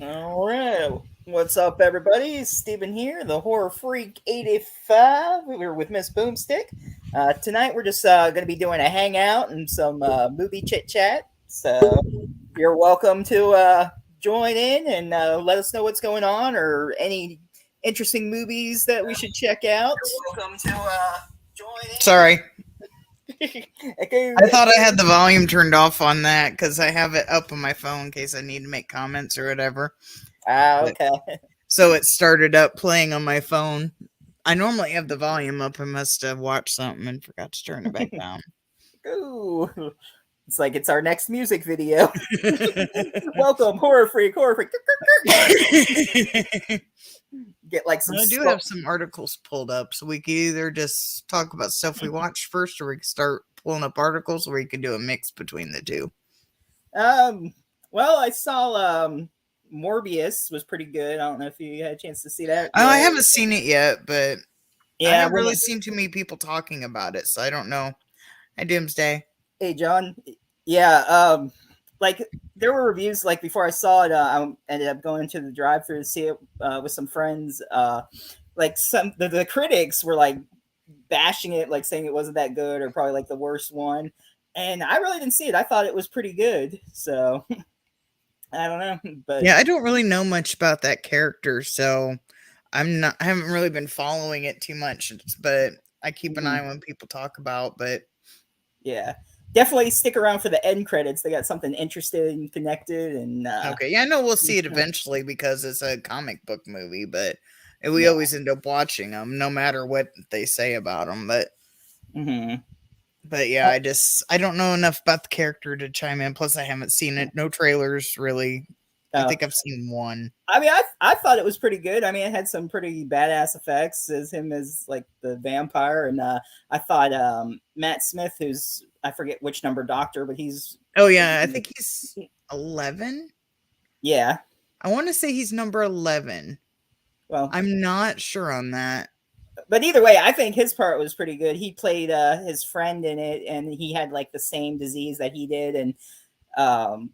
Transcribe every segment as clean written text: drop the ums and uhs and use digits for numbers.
All right. What's up, everybody? Steven here, the Horror Freak 85. We're with Miss Boomstick. Tonight, we're just going to be doing a hangout and some movie chit chat. So, you're welcome to join in and let us know what's going on or any interesting movies that we should check out. You're welcome to join Sorry, in. Okay. I thought I had the volume turned off on that because I have it up on my phone in case I need to make comments or whatever. But, Okay. so it started up playing on my phone. I normally have the volume up. I must have watched something and forgot to turn it back down. Ooh. It's like it's our next music video. Welcome, horror freak, horror freak. Get like some I do have some articles pulled up, so we could either just talk about stuff we watched first, or we could start pulling up articles, or we could do a mix between the two. Um, well, I saw Morbius was pretty good. I don't know if you had a chance to see that. Oh, I haven't seen it yet, but I Yeah. haven't really seen too many people talking about it, so I don't know. Hi, Doomsday. Hey, John. Yeah. Like there were reviews like before I saw it. I ended up going to the drive-through to see it with some friends. Like some the critics were like bashing it, like saying it wasn't that good or probably like the worst one. And I really didn't see it. I thought it was pretty good. So I don't know, but Yeah, I don't really know much about that character, so I haven't really been following it too much, but I keep an eye when people talk about, but yeah, definitely stick around for the end credits. They got something interesting connected, and okay. Yeah, I know we'll see it eventually because it's a comic book movie, but we yeah. always end up watching them no matter what they say about them, Mm-hmm. but yeah, I don't know enough about the character to chime in. Plus I haven't seen it. No trailers really. I think I've seen one. I mean, I thought it was pretty good. I mean, it had some pretty badass effects as him as like the vampire, and I thought Matt Smith, who's I forget which number doctor, but he's Oh yeah, I think he's 11. Yeah. I want to say he's number 11. Well, I'm not sure on that. but either way, I think his part was pretty good. He played his friend in it, and he had like the same disease that he did, and um,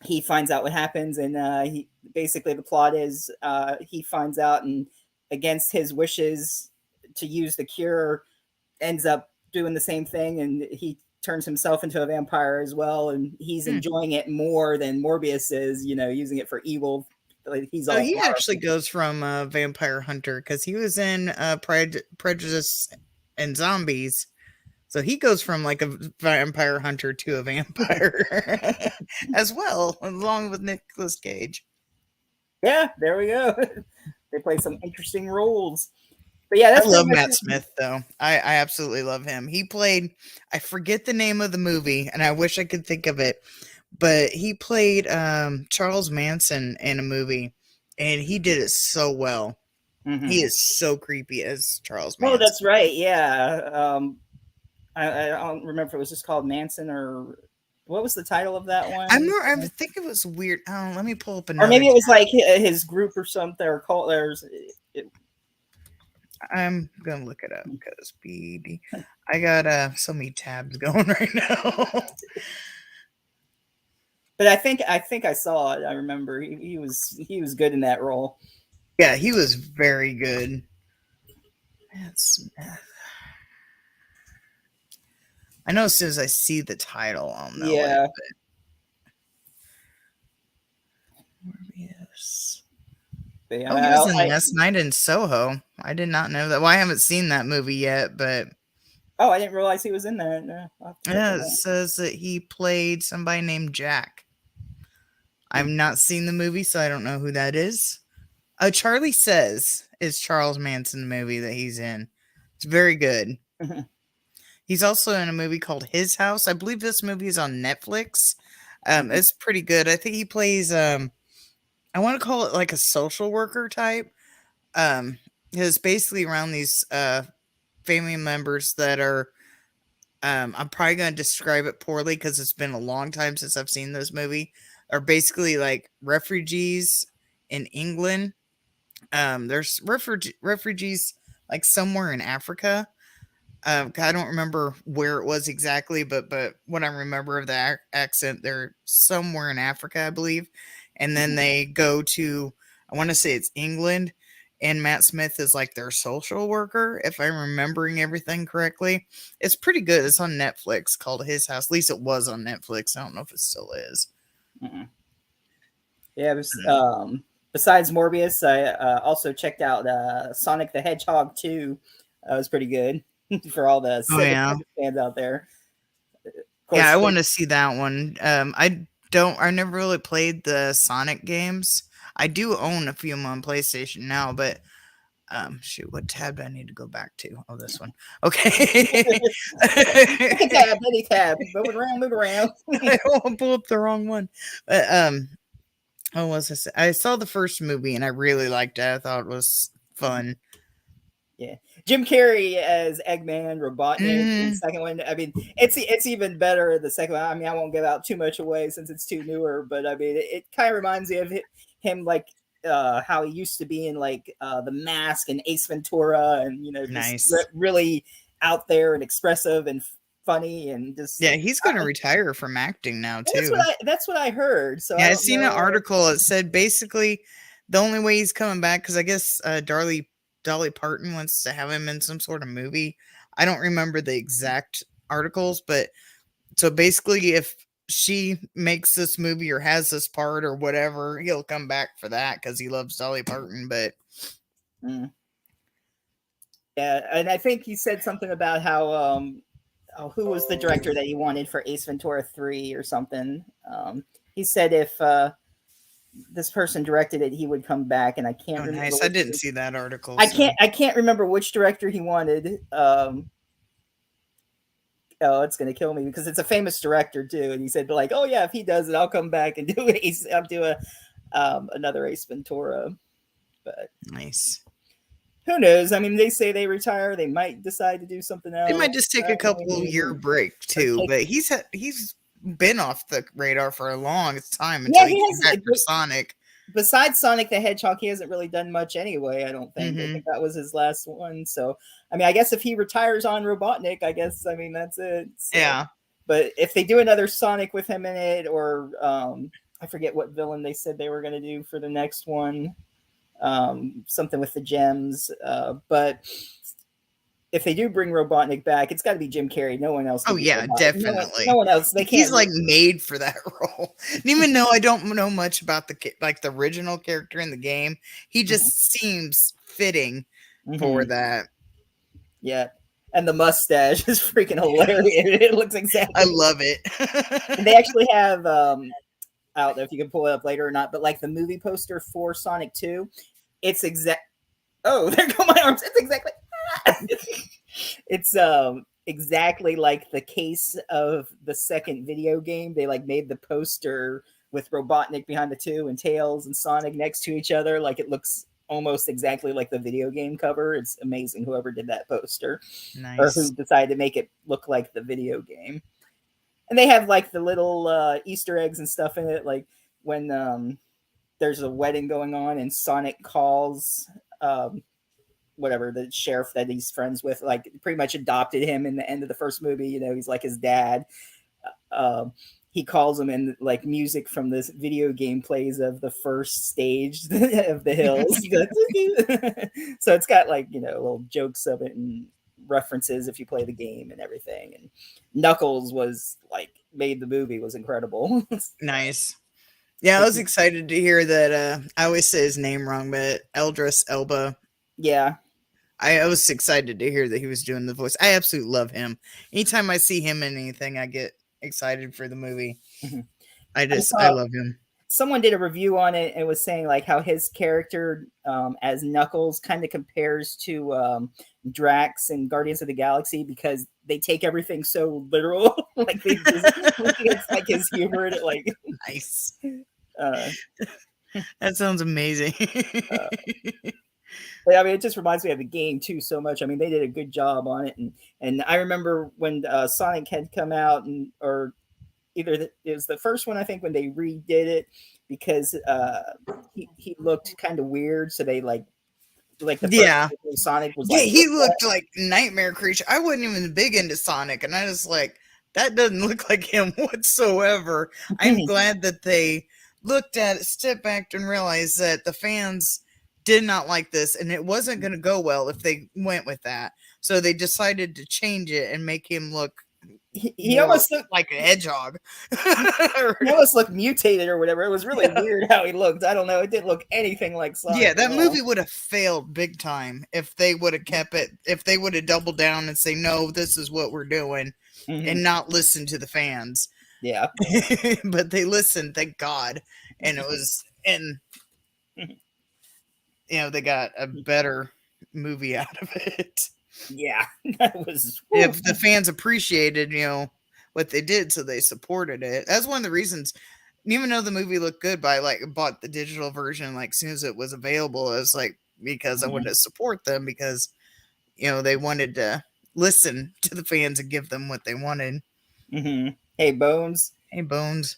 he finds out what happens, and he basically the plot is he finds out, and against his wishes to use the cure, ends up doing the same thing, and he turns himself into a vampire as well, and he's enjoying it more than Morbius is, using it for evil. Like, he's So all he actually powerful. goes from Vampire Hunter because he was in Prejudice and Zombies. So he goes from like a vampire hunter to a vampire as well, along with Nicolas Cage. Yeah, there we go. They play some interesting roles. But yeah, I that's pretty love much Matt it. Smith though. I absolutely love him. He played, I forget the name of the movie, and I wish I could think of it, but he played Charles Manson in a movie, and he did it so well. He Mm-hmm. is so creepy as Charles Oh, Manson. that's right. Yeah. I don't remember if it was just called Manson or what was the title of that one? I think it was weird. Oh, let me pull up Or another maybe it was tab. like his group or something or cult. It, I'm gonna look it up because BD. I got so many tabs going right now. but I think I saw it. I remember he was good in that role. Yeah, he was very good. That's, I know as soon as I see the title, I'll know it. Yeah. But Morbius. But Oh, he was yeah, in Last Night in Soho. I did not know that. Well, I haven't seen that movie yet, but I didn't realize he was in that. No, I'll have to check yeah, it it out. says that he played somebody named Jack. I've not seen the movie, so I don't know who that is. Charlie Says is Charles Manson movie that he's in. It's very good. He's also in a movie called His House. I believe this movie is on Netflix. It's pretty good. I think he plays I want to call it like a social worker type. It's basically around these family members that are I'm probably going to describe it poorly because it's been a long time since I've seen this movie. Are basically like refugees in England. There's refugees like somewhere in Africa. I don't remember where it was exactly, but what I remember of the accent, they're somewhere in Africa, I believe, and then Mhm, they go to, I want to say it's England, and Matt Smith is like their social worker, if I'm remembering everything correctly. It's pretty good. It's on Netflix, called His House. At least it was on Netflix. I don't know if it still is. mhm. Yeah, it was, besides Morbius, I also checked out Sonic the Hedgehog 2. That was pretty good for all the Oh Sega yeah, fans out there. Of yeah. I course, want to see that one. I don't. I never really played the Sonic games. I do own a few of them on PlayStation now, but shoot, what tab do I need to go back to? Oh, this one. Okay. pick a tab, any tab, move it around, move it around. I won't pull up the wrong one. But what was this? I saw the first movie and I really liked it. I thought it was fun. Yeah, Jim Carrey as Eggman, Robotnik in the Hmm. second one. I mean, it's even better the second one. I mean, I won't give out too much away since it's too newer, but I mean, it kind of reminds me of him like how he used to be in like The Mask and Ace Ventura, and just Nice. really out there and expressive and funny and just. Yeah, he's gonna retire from acting now too. That's what I heard. So I Yeah, I don't seen an know. article that said basically the only way he's coming back, because I guess Dolly Parton wants to have him in some sort of movie. I don't remember the exact articles, but so basically, if she makes this movie or has this part or whatever, he'll come back for that because he loves Dolly Parton. But Mm. Yeah, and I think he said something about how oh, who was the director that he wanted for Ace Ventura 3 or something. He said if this person directed it, he would come back, and I can't oh, remember nice! I which. didn't see that article. So I can't remember which director he wanted. Oh, it's gonna kill me because it's a famous director too, and he said like, oh yeah, if he does it, I'll come back and do Ace. I'll do a another Ace Ventura. But nice. who knows? I mean, they say they retire. They might decide to do something They might else. just take a couple year break Or too. take. But he's been off the radar for a long time until Yeah, he he came back for has. Sonic. Besides Sonic the Hedgehog, he hasn't really done much anyway. I don't think. I Hmm. think that was his last one. So, I mean, I guess if he retires on Robotnik, I guess I mean that's it. So, Yeah. but if they do another Sonic with him in it, or I forget what villain they said they were going to do for the next one, something with the gems. But if they do bring Robotnik back, it's got to be Jim Carrey. No one else Oh can be yeah, Robotnik. No definitely. one else. They He's can't. like made for that role. And even though I don't know much about like the original character in the game, he Mhm, just seems fitting for mhm. that. Yeah, and the mustache is freaking hilarious. It looks I exactly. love And they it. actually have I don't know if you can pull it up later or not, but like the movie poster for Sonic 2, it's exact. Oh, there go my arms. It's exactly. It's exactly like the case of the second video game. They like made the poster with Robotnik behind the two and Tails and Sonic next to each other. Like it looks almost exactly like the video game cover. It's amazing whoever did that poster or who Nice. decided to make it look like the video game. And they have like the little Easter eggs and stuff in it, like when there's a wedding going on and Sonic calls whatever the sheriff that he's friends with, like pretty much adopted him in the end of the first movie. He's like his dad. Um, he calls him, and like music from this video game plays of the first stage of the hills. So it's got like little jokes of it and references if you play the game and everything. And Knuckles was like made the movie was incredible. Nice. Yeah, I was excited to hear that. I always say his name wrong, but Eldris Elba. Yeah. I was excited to hear that he was doing the voice. I absolutely love him. Anytime I see him in anything, I get excited for the movie. Mhm. I I saw love him. someone did a review on it and was saying like how his character as Knuckles kind of compares to Drax and Guardians of the Galaxy because they take everything so literal. Like they just it's like his humor and it like Nice. uh, That sounds amazing. uh I mean, it just reminds me of the game too so much. I mean, they did a good job on it, and I remember when Sonic had come out, and or it was the first one I think when they redid it because he looked kind of weird, so they like like the first Yeah. movie, Sonic was Yeah, like, he looked like Nightmare Creature. I wasn't even big into Sonic, and I was like, that doesn't look like him whatsoever. I'm glad that they looked at it, stepped back, and realized that the fans did not like this, and it wasn't going to go well if they went with that. So they decided to change it and make him look he more almost looked like a hedgehog. he almost looked mutated or whatever. It was really Yeah. weird how he looked. I don't know. It didn't look anything like Yeah, Sonic at that all. movie would have failed big time if they would have kept it, if they would have doubled down and say, no, this is what we're doing, Hmm. and not listen to the fans. Yeah. But they listened, thank God. And they got a better movie out of it. Yeah. That was. Whew. If the fans appreciated, what they did, so they supported it. That's one of the reasons. Even though the movie looked good, but I bought the digital version like as soon as it was available. It was like because I wanted to support them because they wanted to listen to the fans and give them what they wanted. Hmm. Hey, Bones. Hey, Bones.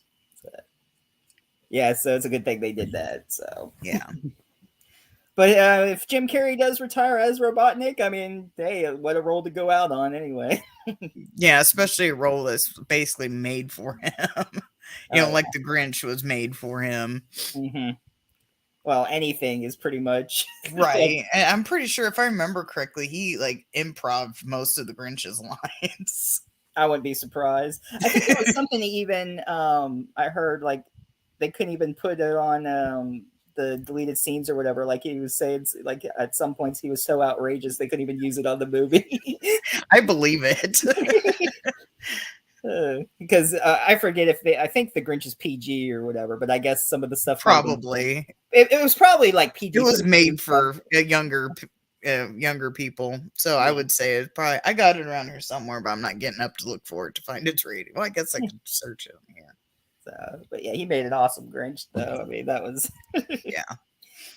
Yeah, so it's a good thing they did that. So, Yeah. but if Jim Carrey does retire as Robotnik, I mean, hey, what a role to go out on anyway. Yeah, especially a role that's basically made for him. Oh, Like the Grinch was made for him. yeah. Hmm. Well, anything is pretty much like Right. And I'm pretty sure if I remember correctly, he improv most of the Grinch's lines. I wouldn't be surprised. I think there was something even I heard like they couldn't even put it on the deleted scenes or whatever. Like he was saying, like at some points he was so outrageous they couldn't even use it on the movie. I believe it. Because I forget if they. I think the Grinch is PG or whatever, but I guess some of the stuff might have been. Probably. It was probably like It PG was 13 made stuff. for younger people. So I Yeah. would say it probably, I got it around here somewhere, but I'm not getting up to look for it to find its rating. Well, I guess I could search it on here. So, but yeah, he made an awesome Grinch though. I mean, that was. Yeah.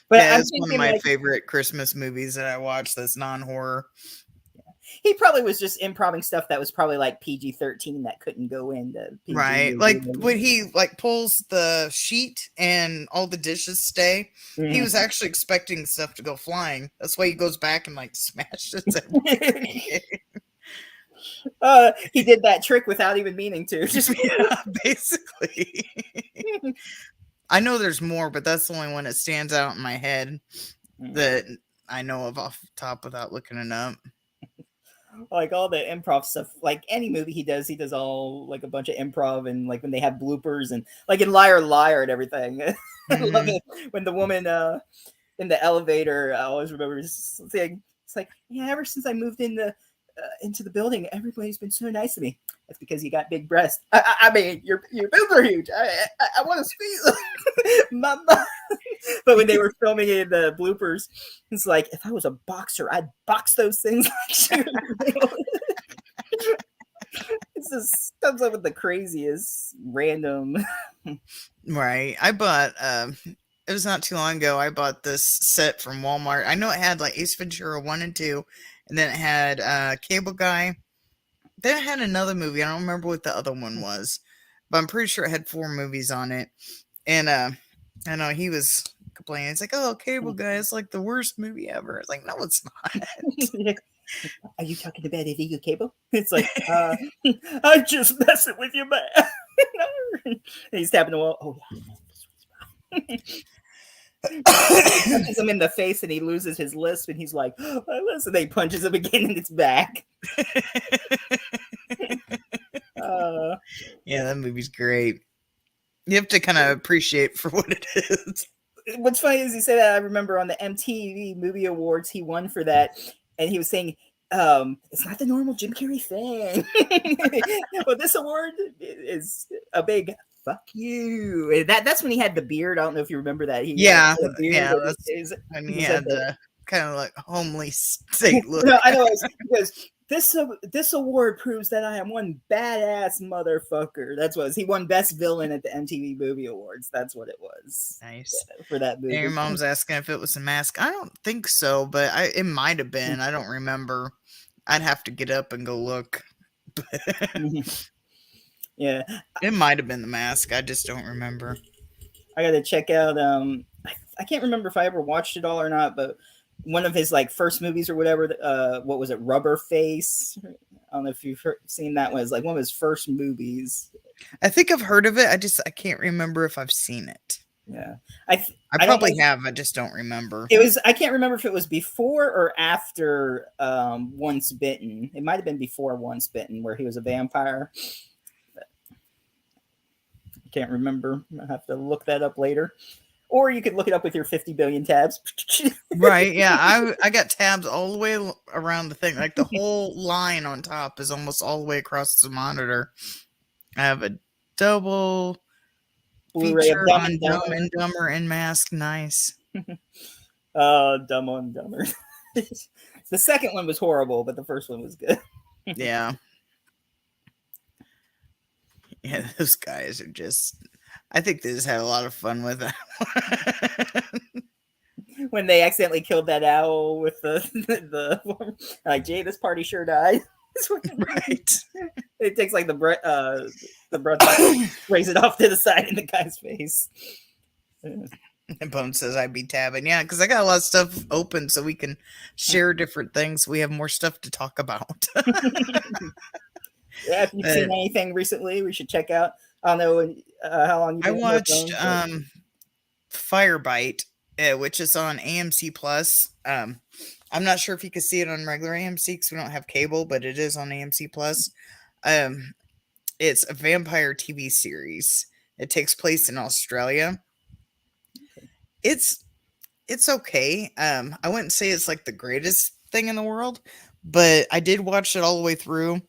But Yeah, I'm it's one of thinking my like favorite Christmas movies that I watch that's non-horror. he probably was just improving stuff that was probably like PG 13 that couldn't go into PG. Right. Like when he pulls the sheet and all the dishes stay, he was actually expecting stuff to go flying. That's why he goes back and smashes everything. He did that trick without even meaning to. Just Yeah, basically. I know there's more, but that's the only one that stands out in my head that I know of off the top without looking it up. like all the improv stuff, like any movie he does all like a bunch of improv and like when they have bloopers and like in Liar Liar and everything. I love it when the woman in the elevator, I always remember saying, it's like, yeah, ever since I moved into the building, everybody's been so nice to me. That's because you got big breasts. I mean, your boobs are huge. I want to speak, mama. But when they were filming it, the bloopers, it's like if I was a boxer, I'd box those things. It's just comes up with the craziest random. Right. I bought it was not too long ago. I bought this set from Walmart. I know it had Ace Ventura 1 and 2, and then it had Cable Guy. Then it had another movie. I don't remember what the other one was, but I'm pretty sure it had 4 movies on it. And I know he was complaining. It's like, oh, Cable Guy is like the worst movie ever. It's like, no, it's not. Are you talking about illegal cable? It's like, I'm just messing with you, man. He's tapping the wall. Oh yeah. Punches him in the face and he loses his lisp and he's like, oh, my lisp. And then he punches him again and it's back. Yeah, that movie's great. You have to kind of appreciate for what it is. What's funny is he said that I remember on the MTV Movie Awards he won for that, and he was saying it's not the normal Jim Carrey thing. Well, this award is a big fuck you. And that's when he had the beard. I don't know if you remember that. He Yeah, had the beard. yeah, that's when he had the kind of homely state look. No, I know. Because this award proves that I am one badass motherfucker. That's what it was. He won Best Villain at the MTV Movie Awards. That's what it was. Nice. For that movie. And your mom's asking if it was a mask. I don't think so, but it might have been. I don't remember. I'd have to get up and go look. Yeah. It might have been the mask. I just don't remember. I got to check out I can't remember if I ever watched it all or not, but one of his like first movies or whatever. What was it, Rubber Face? I don't know if you've seen that one. It's like one of his first movies. I think I've heard of it. I can't remember if I've seen it. Yeah, I I don't probably know. have. I just don't remember. It was, I can't remember if it was before or after Once Bitten. It might have been before Once Bitten, where he was a vampire. I can't remember. I have to look that up later. Or you could look it up with your 50 billion tabs. Right? Yeah, I got tabs all the way around the thing. Like the whole line on top is almost all the way across the monitor. I have a double Blu-ray of feature Dumb on and Dumb Dumber. and Dumber and Mask. Nice. Dumb and Dumber. The second one was horrible, but the first one was good. Yeah. Yeah, those guys are just. I think they just had a lot of fun with that. When they accidentally killed that owl with the like, gee, this party sure died. Right. It takes like the breath out, raise it off to the side in the guy's face. And Bone says I'd be tabbing. Yeah, because I got a lot of stuff open so we can share different things. We have more stuff to talk about. Yeah, if you've Uh, seen anything recently, we should check out. I don't know how long you've I been on your watched phone, but Firebite, which is on AMC Plus. I'm not sure if you can see it on regular AMC because we don't have cable, but it is on AMC Plus. Um, it's a vampire TV series. It takes place in Australia. It's it's okay. I wouldn't say it's like the greatest thing in the world, but I did watch it all the way through.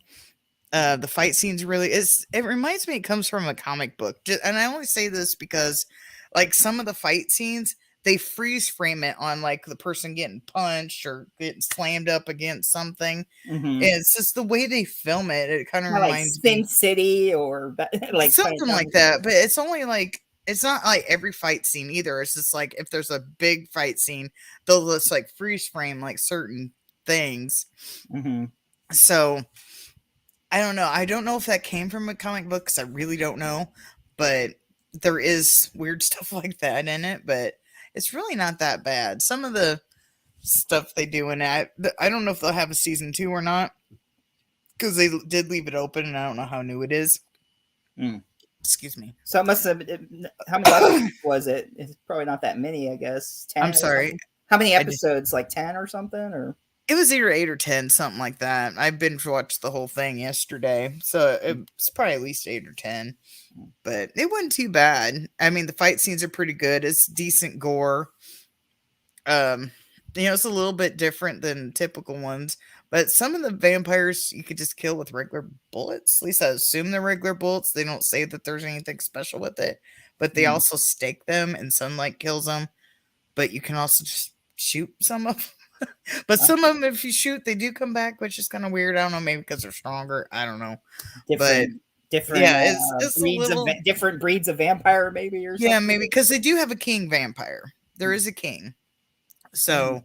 The fight scenes really it reminds me it comes from a comic book. And I only say this because like some of the fight scenes they freeze frame it on like the person getting punched or getting slammed up against something. mm-hmm. And it's just the way they film it. It kind of Kind of like reminds me Sin City or like Planet something like Zombies. that, but it's only like it's not like every fight scene either. It's just like if there's a big fight scene, they'll just like freeze frame like certain things. Mm-hmm. So I don't know. I don't know if that came from a comic book because I really don't know, but there is weird stuff like that in it. But it's really not that bad. Some of the stuff they do in it, I don't know if they'll have a season 2 or not because they did leave it open, and I don't know how new it is. Mm. Excuse me. So it must have. How many episodes was it? It's probably not that many, I guess. 10 I'm or sorry. something. How many I did, episodes? Like 10 or something? Or it was either 8 or 10, something like that. I binge watched the whole thing yesterday, so it's probably at least 8 or 10. But it wasn't too bad. I mean, the fight scenes are pretty good. It's decent gore. Um, it's a little bit different than typical ones. But some of the vampires you could just kill with regular bullets. At least I assume they're regular bullets. They don't say that there's anything special with it. But they mm. also stake them and sunlight kills them. But you can also just shoot some of them. But some of them, if you shoot, they do come back, which is kind of weird. I don't know, maybe because they're stronger. I don't know. But different yeah, it's a breeds of little different breeds of vampire, maybe, or yeah, something. maybe because they do have a king vampire. There is a king. Mm-hmm. So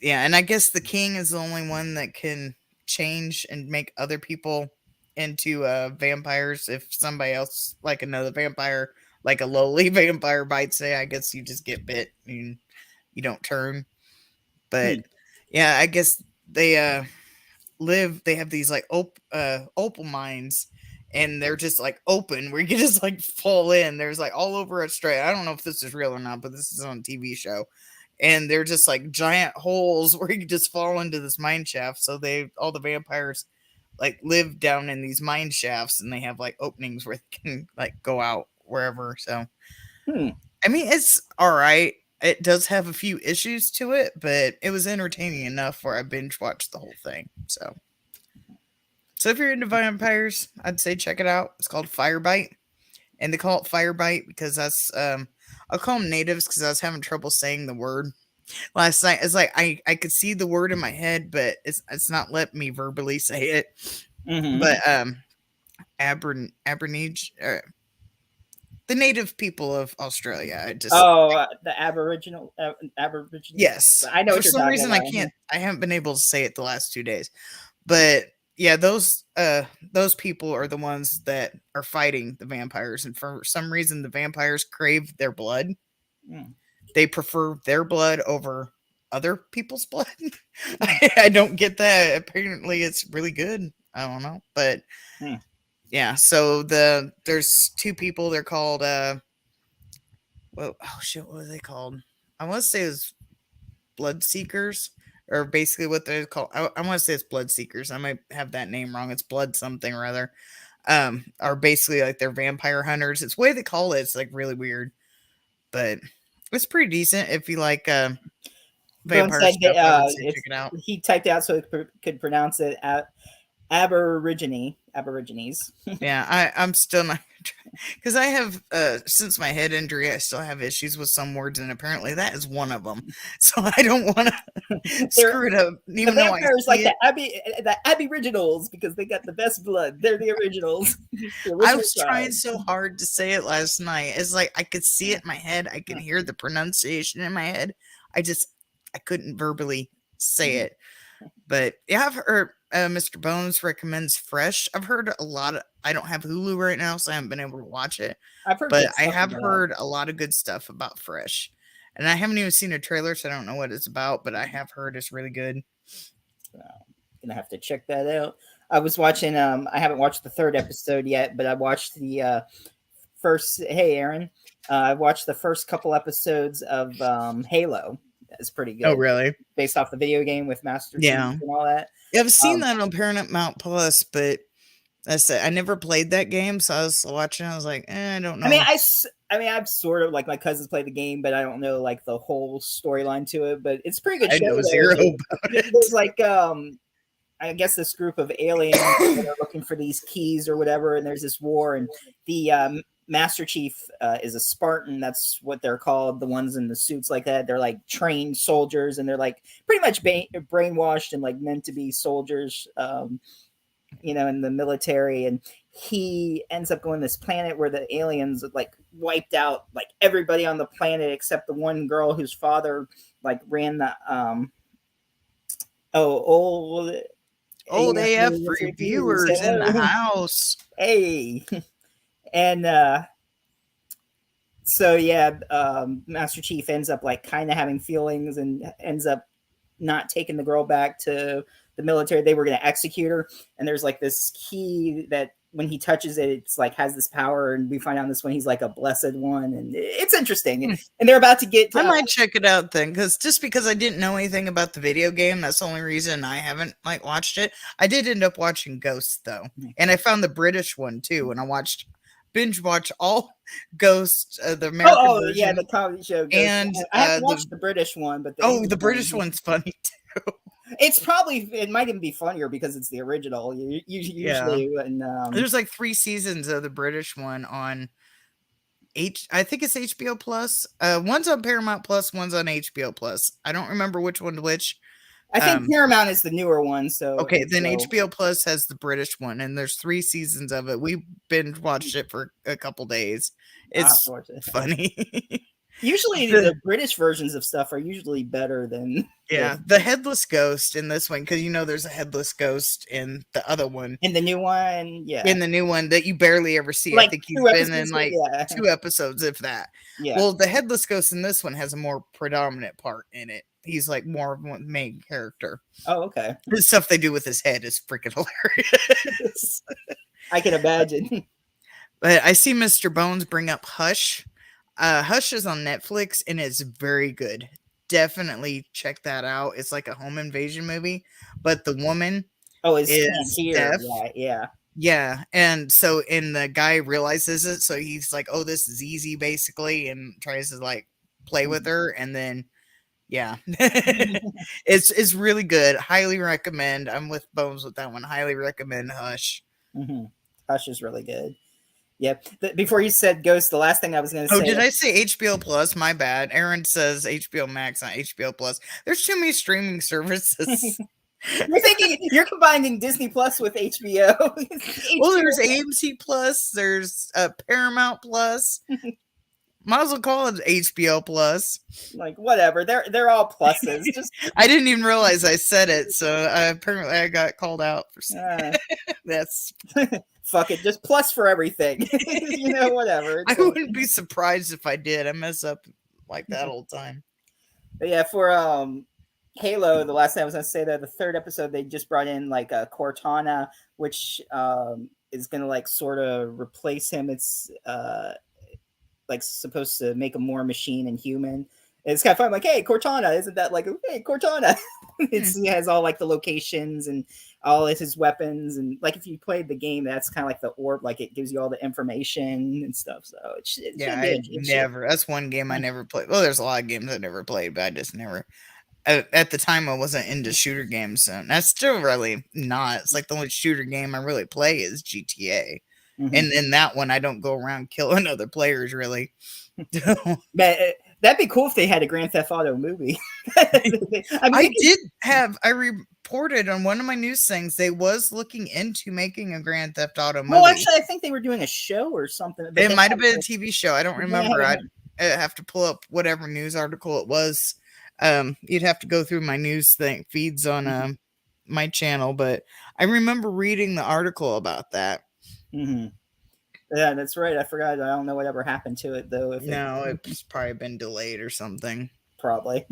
yeah, and I guess the king is the only one that can change and make other people into vampires. If somebody else, like another vampire, like a lowly vampire, bites it, I guess you just get bit and you don't turn. But Hmm. yeah, I guess they they have these like opal mines, and they're just like open where you can just like fall in. There's like all over Australia. I don't know if this is real or not, but this is on a TV show. And they're just like giant holes where you just fall into this mine shaft. So all the vampires like live down in these mine shafts, and they have like openings where they can like go out wherever. So Hmm. I mean, it's all right. It does have a few issues to it, but it was entertaining enough where I binge watched the whole thing. So if you're into vampires, I'd say check it out. It's called Firebite, and they call it Firebite because that's I'll call them natives because I was having trouble saying the word last night. It's like I could see the word in my head, but it's not letting me verbally say it. Mm-hmm. But Abernage, the native people of Australia. I just Oh, the Aboriginal. yes. I know For what you're some talking reason, I about. can't. I haven't been able to say it the last 2 days. But yeah, those people are the ones that are fighting the vampires, and for some reason, the vampires crave their blood. Mm. They prefer their blood over other people's blood. I don't get that. Apparently, it's really good. I don't know, but Hmm. yeah. So there's two people. They're called well, oh shit, what are they called? I want to say it's blood seekers, or basically what they're called. I want to say it's blood seekers. I might have that name wrong. It's blood something or other. Are basically like they're vampire hunters. It's the way they call it. It's like really weird, but it's pretty decent if you like Bone vampire said stuff. that I would say check it's it out. he typed out so it could pronounce it Aborigines. Yeah, I'm still not because I have since my head injury, I still have issues with some words, and apparently that is one of them. So I don't want to They're screw it up, the even though I vampires like see it. the Aboriginals because they got the best blood. They're the originals, the I original was trying tribe. so hard to say it last night. It's like I could see it in my head. I could hear the pronunciation in my head. I just I couldn't verbally say it. But yeah, I've heard Mr. Bones recommends Fresh. I've heard a lot of. I don't have Hulu right now, so I haven't been able to watch it. I've heard But good I stuff have about. heard a lot of good stuff about Fresh, and I haven't even seen a trailer, so I don't know what it's about. But I have heard it's really good. Gonna have to check that out. I was watching. I haven't watched the third episode yet, but I watched the first. Hey, Aaron. I watched the first couple episodes of Halo. That's pretty Oh, good, really? based off the video game with Master Chief Yeah. and all that. Yeah, I've seen Um, that on Paramount Plus, but that's it. I never played that game, so I was watching. I was like, I don't I mean, know. I mean, I've sort of like my cousins play the game, but I don't know like the whole storyline to it. But it's a pretty good I show know though. zero about There's it. like I guess this group of aliens that are looking for these keys or whatever, and there's this war, and the Master Chief is a Spartan. That's what they're called. The ones in the suits like that. They're like trained soldiers, and they're like pretty much brainwashed and like meant to be soldiers. In the military, and he ends up going to this planet where the aliens like wiped out like everybody on the planet except the one girl whose father like ran the old Old AF reviews. reviewers in the house. Hey, and so yeah, Master Chief ends up like kind of having feelings and ends up not taking the girl back to the military. They were going to execute her, and there's like this key that when he touches it, it's like has this power, and we find out in this one he's like a blessed one, and it's interesting. And they're about to get. I might check it out then, because I didn't know anything about the video game. That's the only reason I haven't like watched it. I did end up watching Ghost though, and I found the British one too, and I binge watch all Ghost, the American version. Yeah, the comedy show. Ghost. And I haven't watched the British one, but the British one's funny too. It might even be funnier because it's the original. Usually, and there's like 3 seasons of the British one on I think it's HBO Plus. One's on Paramount Plus, one's on HBO Plus. I don't remember which one's which. I think Paramount is the newer one. So okay, then HBO Plus has the British one, and there's 3 seasons of it. We binge watched it for a couple days. It's funny. Usually the British versions of stuff are usually better than the headless ghost in this one, because there's a headless ghost in the other one. In the new one, yeah. In the new one that you barely ever see. Like I think he's been in like 2 episodes, if that. Yeah. Well, the headless ghost in this one has a more predominant part in it. He's like more of a main character. Oh, okay. The stuff they do with his head is freaking hilarious. I can imagine. But I see Mr. Bones bring up Hush. Hush is on Netflix and it's very good. Definitely check that out. It's like a home invasion movie, but the woman is deaf. Yeah. And so the guy realizes it, so he's like, "Oh, this is easy," basically, and tries to like play with her, and then it's really good. Highly recommend. I'm with Bones with that one. Highly recommend Hush. Mm-hmm. Hush is really good. Yep. Before you said Ghost, the last thing I was going to say. Oh, did I say HBO Plus? My bad. Aaron says HBO Max, not HBO Plus. There's too many streaming services. You're combining Disney Plus with HBO. Well, there's AMC Plus. There's Paramount Plus. Might as well call it HBO Plus. Like whatever, they're all pluses. Just I didn't even realize I said it, so apparently I got called out for saying that's. Fuck it, just plus for everything. Whatever. I wouldn't be surprised if I did. I mess up like that all the time. But yeah, for Halo, the last thing I was going to say, that the third episode they just brought in like a Cortana, which is going to like sort of replace him. It's like supposed to make him more machine and human. And it's kind of fun. Like, hey, Cortana, isn't that like, hey, Cortana? Hmm. He has all like the locations and all of his weapons, and like if you played the game, that's kind of like the orb. Like it gives you all the information and stuff. So it Yeah, should be I it should. never. That's one game I never played. Well, there's a lot of games I never played, but I just never. At the time, I wasn't into shooter games, so that's still really not. It's like the only shooter game I really play is GTA, Mm-hmm. and in that one, I don't go around killing other players really. But that'd be cool if they had a Grand Theft Auto movie. I mean, I did have. I reported on one of my news things they was looking into making a Grand Theft Auto well, movie. actually, I think they were doing a show or something. But It they might have been a TV show. I don't yeah, remember. I have to pull up whatever news article it was. You'd have to go through my news thing feeds on my channel, but I remember reading the article about that. mm-hmm. Yeah, that's right. I forgot. I don't know whatever happened to it though. If it No, it's probably been delayed or something. probably.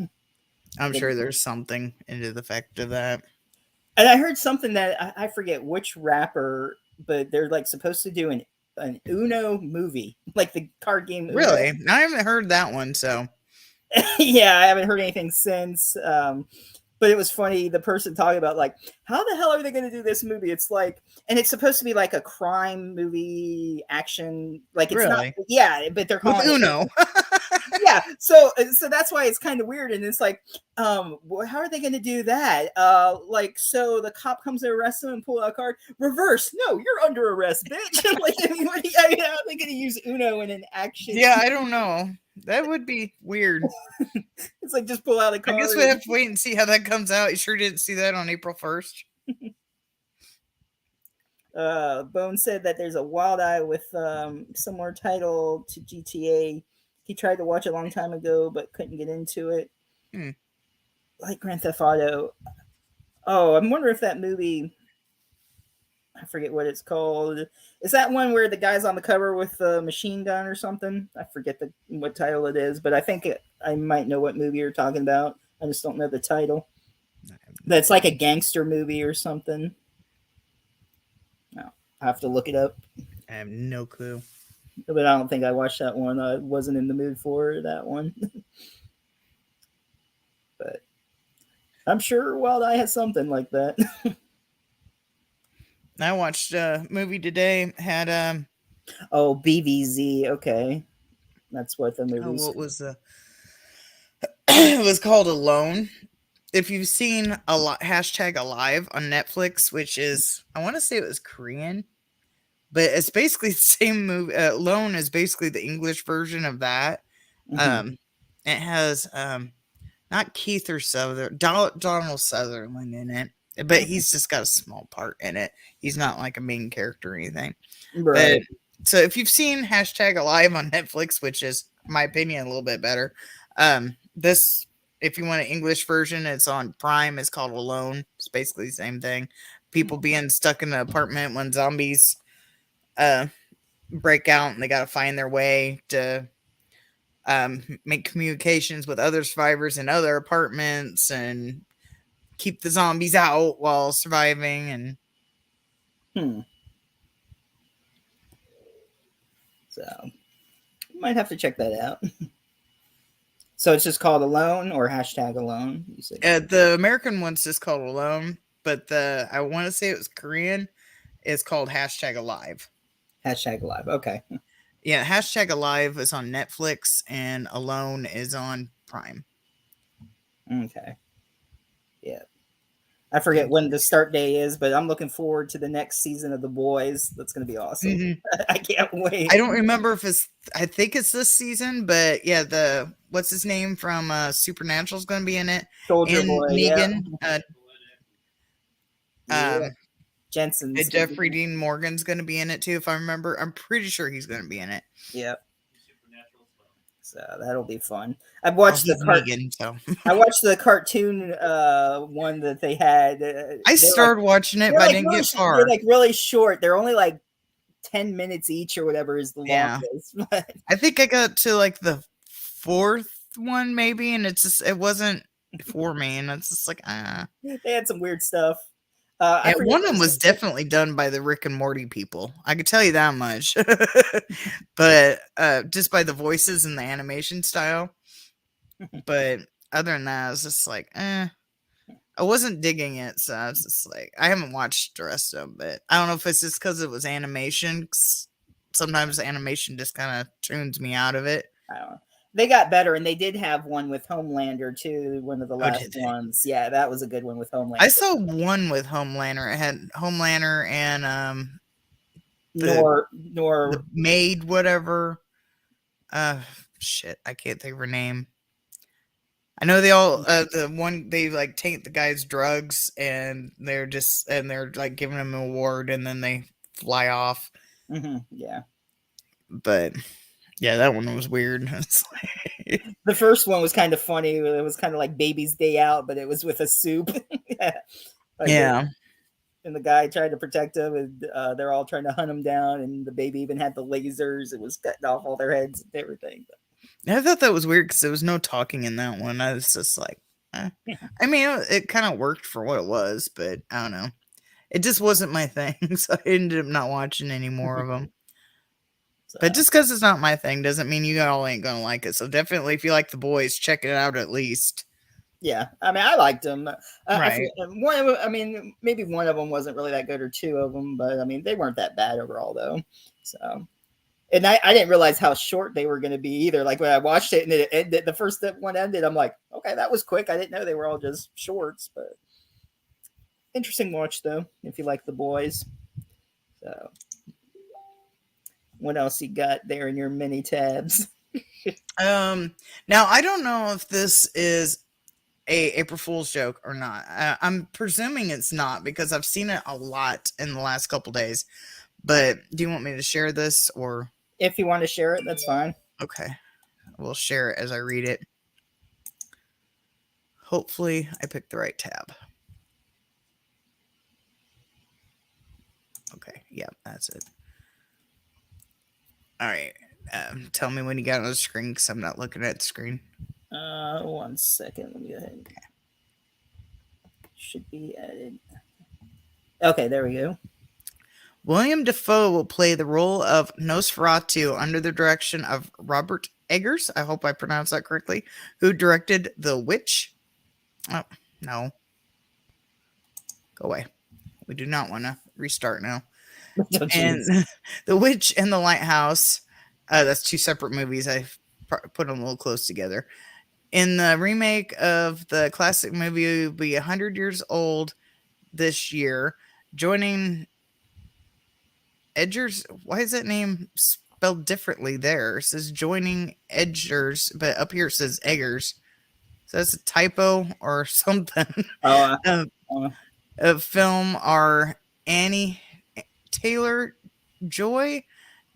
I'm sure there's something into the fact of that. And I heard something that I forget which rapper, but they're like supposed to do an Uno movie, like the card game Uno. Really? I haven't heard that one, so Yeah, I haven't heard anything since. But it was funny. The person talking about like, how the hell are they going to do this movie? It's like, and it's supposed to be like a crime movie, action. Like it's not. really. Yeah, but they're With calling it. Uno. Yeah, so that's why it's kind of weird, and it's like, how are they going to do that? Like, so the cop comes to arrest him and pull out a card. Reverse, no, you're under arrest, bitch. Like, I mean, how are they going to use Uno in an action? Yeah, I don't know. That would be weird. It's like just pull out a I card. guess we have to wait and see how that comes out. You sure didn't see that on April 1st? Bone said that there's a Wild Eye with similar title to GTA. He tried to watch it a long time ago, but couldn't get into it. Hmm. Like Grand Theft Auto. Oh, I'm wondering if that movie. I forget what it's called. Is that one where the guy's on the cover with the machine gun or something? I forget what title it is, but I think I might know what movie you're talking about. I just don't know the title. That's like a gangster movie or something. No, I have to look it up. I have no clue. But I don't think I watched that one. I wasn't in the mood for that one. But I'm sure Wild Eye has something like that. I watched a movie today. Had Oh, BVZ. Okay, that's what the movie's. what was the? It was called Alone. If you've seen a lot hashtag Alive on Netflix, which is I want to say it was Korean, but it's basically the same movie. Alone is basically the English version of that. Mm-hmm. It has not Keith or Donald Sutherland in it, but he's just got a small part in it. He's not like a main character or anything. Right. But so if you've seen hashtag Alive on Netflix, which is in my opinion a little bit better, this if you want an English version, it's on Prime. It's called Alone. It's basically the same thing. People being stuck in an apartment when zombies break out and they got to find their way to make communications with other survivors in other apartments and keep the zombies out while surviving. And So might have to check that out. So it's just called Alone or hashtag Alone. You said the American one's just called Alone, but the I want to say it was Korean. It's called hashtag Alive. hashtag Alive. Okay. Yeah, hashtag Alive is on Netflix and Alone is on Prime. Okay. Yeah. I forget when the start day is, but I'm looking forward to the next season of The Boys. That's going to be awesome. Mm-hmm. I can't wait. I don't remember if it's. I think it's this season, but yeah, the what's his name from Supernatural is going to be in it. Soldier and Boy, Negan. Yeah. Jensen's Jeffrey Dean Morgan's going to be in it too. If I remember, I'm pretty sure he's going to be in it. Yep. So that'll be fun. I've watched Negan, so. I watched the cartoon one that they had. I started watching it, but I didn't get far. They're like really short. They're only like 10 minutes each or whatever is the longest. I think I got to like the fourth one maybe, and it wasn't for me, and it's just like, ah. They had some weird stuff. I Yeah, forget one of what them was was definitely done by the Rick and Morty people. I could tell you that much. But just by the voices and the animation style. But other than that, I was just like, eh. I wasn't digging it, so I was just like, I haven't watched the rest of them, but I don't know if it's just because it was animation. 'Cause sometimes animation just kind of tunes me out of it. I don't know. They got better, and they did have one with Homelander too. One of the Oh, last did they? ones. Yeah, that was a good one with I Homelander. saw one with Homelander. It had Homelander and the Nor maid, whatever. Uh, shit, I can't think of her name. I know they all the one they like take the guy's drugs and they're like giving him an award and then they fly off. yeah. But yeah, that one was weird. It's like, The first one was kind of funny. It was kind of like Baby's Day Out, but it was with a soup. Yeah. Like yeah, and the guy tried to protect him, and they're all trying to hunt him down. And the baby even had the lasers. It was cutting off all their heads and everything. I thought that was weird because there was no talking in that one. I was just like, eh. I mean, it kind of worked for what it was, but I don't know. It just wasn't my thing, so I ended up not watching any more of them. So, But just because it's not my thing doesn't mean you all ain't gonna like it. So definitely, if you like the boys, check it out at least. yeah, I mean, I liked them. I Right. forget one of them. I mean, maybe one of them wasn't really that good, or two of them, but I mean, they weren't that bad overall, though. So, and I didn't realize how short they were going to be either. Like when I watched it and it ended, the first one ended, I'm like, okay, that was quick. I didn't know they were all just shorts, but interesting watch though. If you like the boys, so what else you got there in your mini tabs? Now I don't know if this is a April Fool's joke or not. I'm presuming it's not because I've seen it a lot in the last couple days. But do you want me to share this or If you want to share it, that's fine. okay? We'll share it as I read it. Hopefully, I picked the right tab. Okay, yeah, that's it. All right. Tell me when you got it on the screen because I'm not looking at the screen. 1 second. Let me go ahead. Should be added. Okay, there we go. William Defoe will play the role of Nosferatu under the direction of Robert Eggers. I hope I pronounced that correctly. Who directed The Witch? Oh, no. Go away. We do not want to restart now. Oh, And The Witch and the Lighthouse. That's two separate movies. I put them a little close together. In the remake of the classic movie, will be 100 years old this year. Joining Edgers. Why is that name spelled differently there? It says joining Edgers, but up here it says Eggers. So that's a typo or something. uh, uh, uh, of film are Annie Taylor Joy,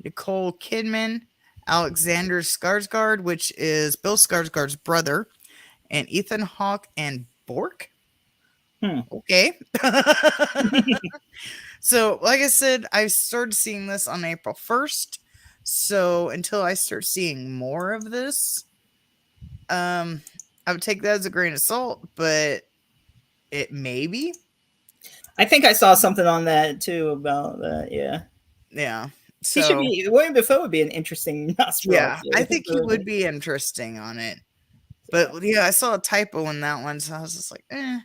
Nicole Kidman, Alexander Skarsgård, which is Bill Skarsgård's brother, and Ethan Hawke and Bork. Okay. So, like I said, I started seeing this on April 1st. So, until I start seeing more of this, I would take that as a grain of salt, but it may be. I think I saw something on that too about that. Yeah, Yeah. he should So, be. William Defoe would be an interesting yeah, I Nosferatu. think he would be interesting on it. But yeah, I saw a typo in that one, so I was just like, eh.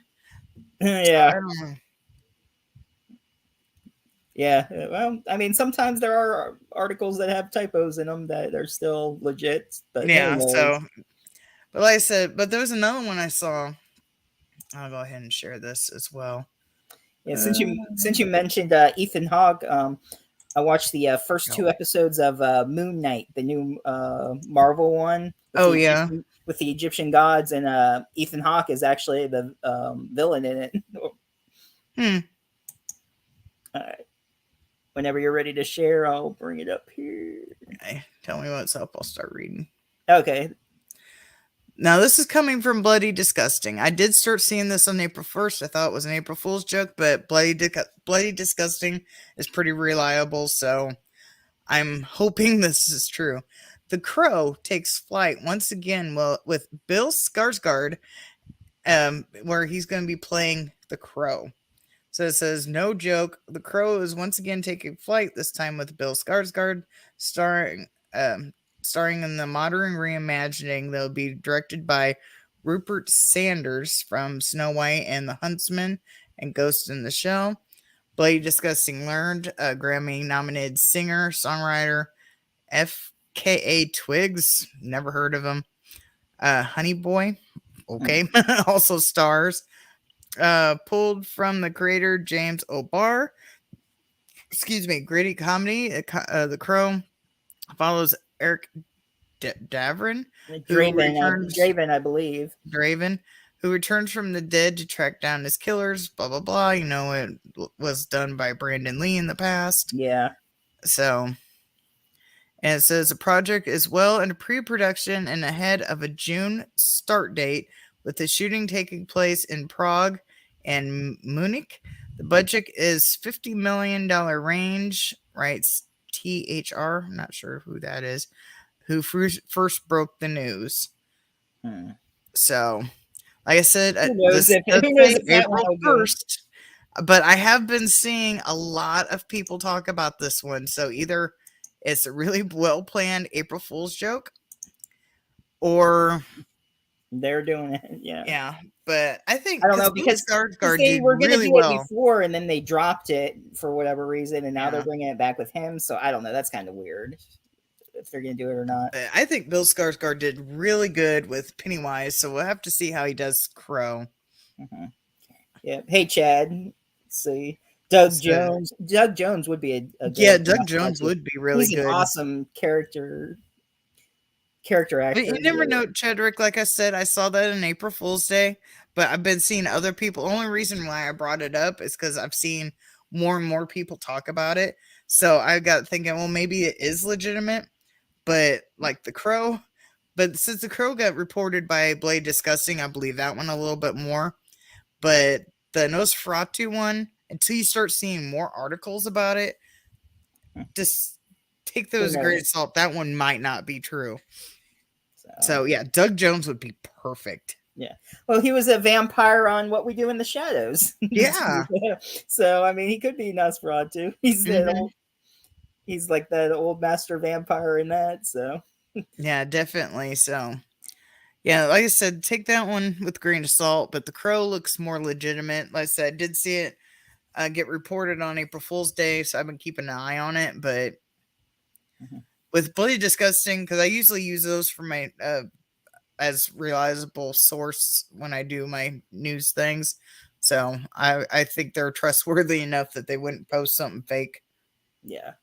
I Yeah, don't know. yeah. Well, I mean, sometimes there are articles that have typos in them that are still legit. But Yeah, anyways, so, but like I said, but there was another one I saw. I'll go ahead and share this as well. yeah. Uh, Since you mentioned Ethan Hawke, I watched the first no. two episodes of Moon Knight, the new Marvel one Oh, yeah. With the Egyptian gods, and Ethan Hawke is actually the villain in it. Hmm. All right. Whenever you're ready to share, I'll bring it up here. Okay. Tell me what's up. I'll start reading. Okay. Now, this is coming from Bloody Disgusting. I did start seeing this on April 1st. I thought it was an April Fool's joke, but Bloody Disgusting is pretty reliable, so I'm hoping this is true. The Crow takes flight once again with Bill Skarsgård where he's going to be playing the Crow. So it says, no joke, the Crow is once again taking flight, this time with Bill Skarsgård, starring starring in the modern reimagining that will be directed by Rupert Sanders from Snow White and the Huntsman and Ghost in the Shell. Blade Disgusting learned Grammy-nominated singer, songwriter FKA Twigs, never heard of him. Honey Boy, Hmm. okay, also stars. Pulled from the creator James O'Barr. Excuse me, gritty comedy. The Crow follows Eric Davrin, who returns Draven, I believe. Draven, who returns from the dead to track down his killers. Blah blah blah. You know, it was done by Brandon Lee in the past. Yeah. So, and it says the project is well into pre-production and ahead of a June start date, with the shooting taking place in Prague and Munich. The budget is $50 million range, writes THR. I'm not sure who that is, who first broke the news. Hmm. So, like I said, Who this does knows say if that one April will go. 1st, but I have been seeing a lot of people talk about this one. So either it's a really well planned April Fool's joke, or They're doing it. Yeah. yeah. But I I think don't because know Bill because Skarsgård they did were going to really do it well. before and then they dropped it for whatever reason and now they're Yeah, bringing it back with him. So I don't know. That's kind of weird if they're going to do it or not. but I think Bill Skarsgård did really good with Pennywise. So we'll have to see how he does Crow. Hmm. Yeah. Hey, Chad. Let's see. Doug So Jones. Doug Jones would be a yeah, good Doug mascot Jones too. would be really He's an good. awesome character But you actor. never Yeah. know, Chedrick. Like I said, I saw that in April Fool's Day, but I've been seeing other people. Only reason why I brought it up is because I've seen more and more people talk about it. So I got thinking, well, maybe it is legitimate, but like the Crow. But since the Crow got reported by Blade Disgusting, I believe that one a little bit more. But the Nosferatu one, until you start seeing more articles about it, just take Who those a grain knows? of salt. That one might not be true. So So yeah, Doug Jones would be perfect. yeah. Well, he was a vampire on What We Do in the Shadows. Yeah. So I mean, he could be Nosferatu. Hmm. He's like that old master vampire in that. So Yeah, definitely. So, yeah, like I said, take that one with a grain of salt, but the Crow looks more legitimate. Like I said, I did see it get reported on April Fool's Day, so I've been keeping an eye on it. But mhm. with Bloody Disgusting, because I usually use those for my as reliable source when I do my news things. So I think they're trustworthy enough that they wouldn't post something fake. Yeah.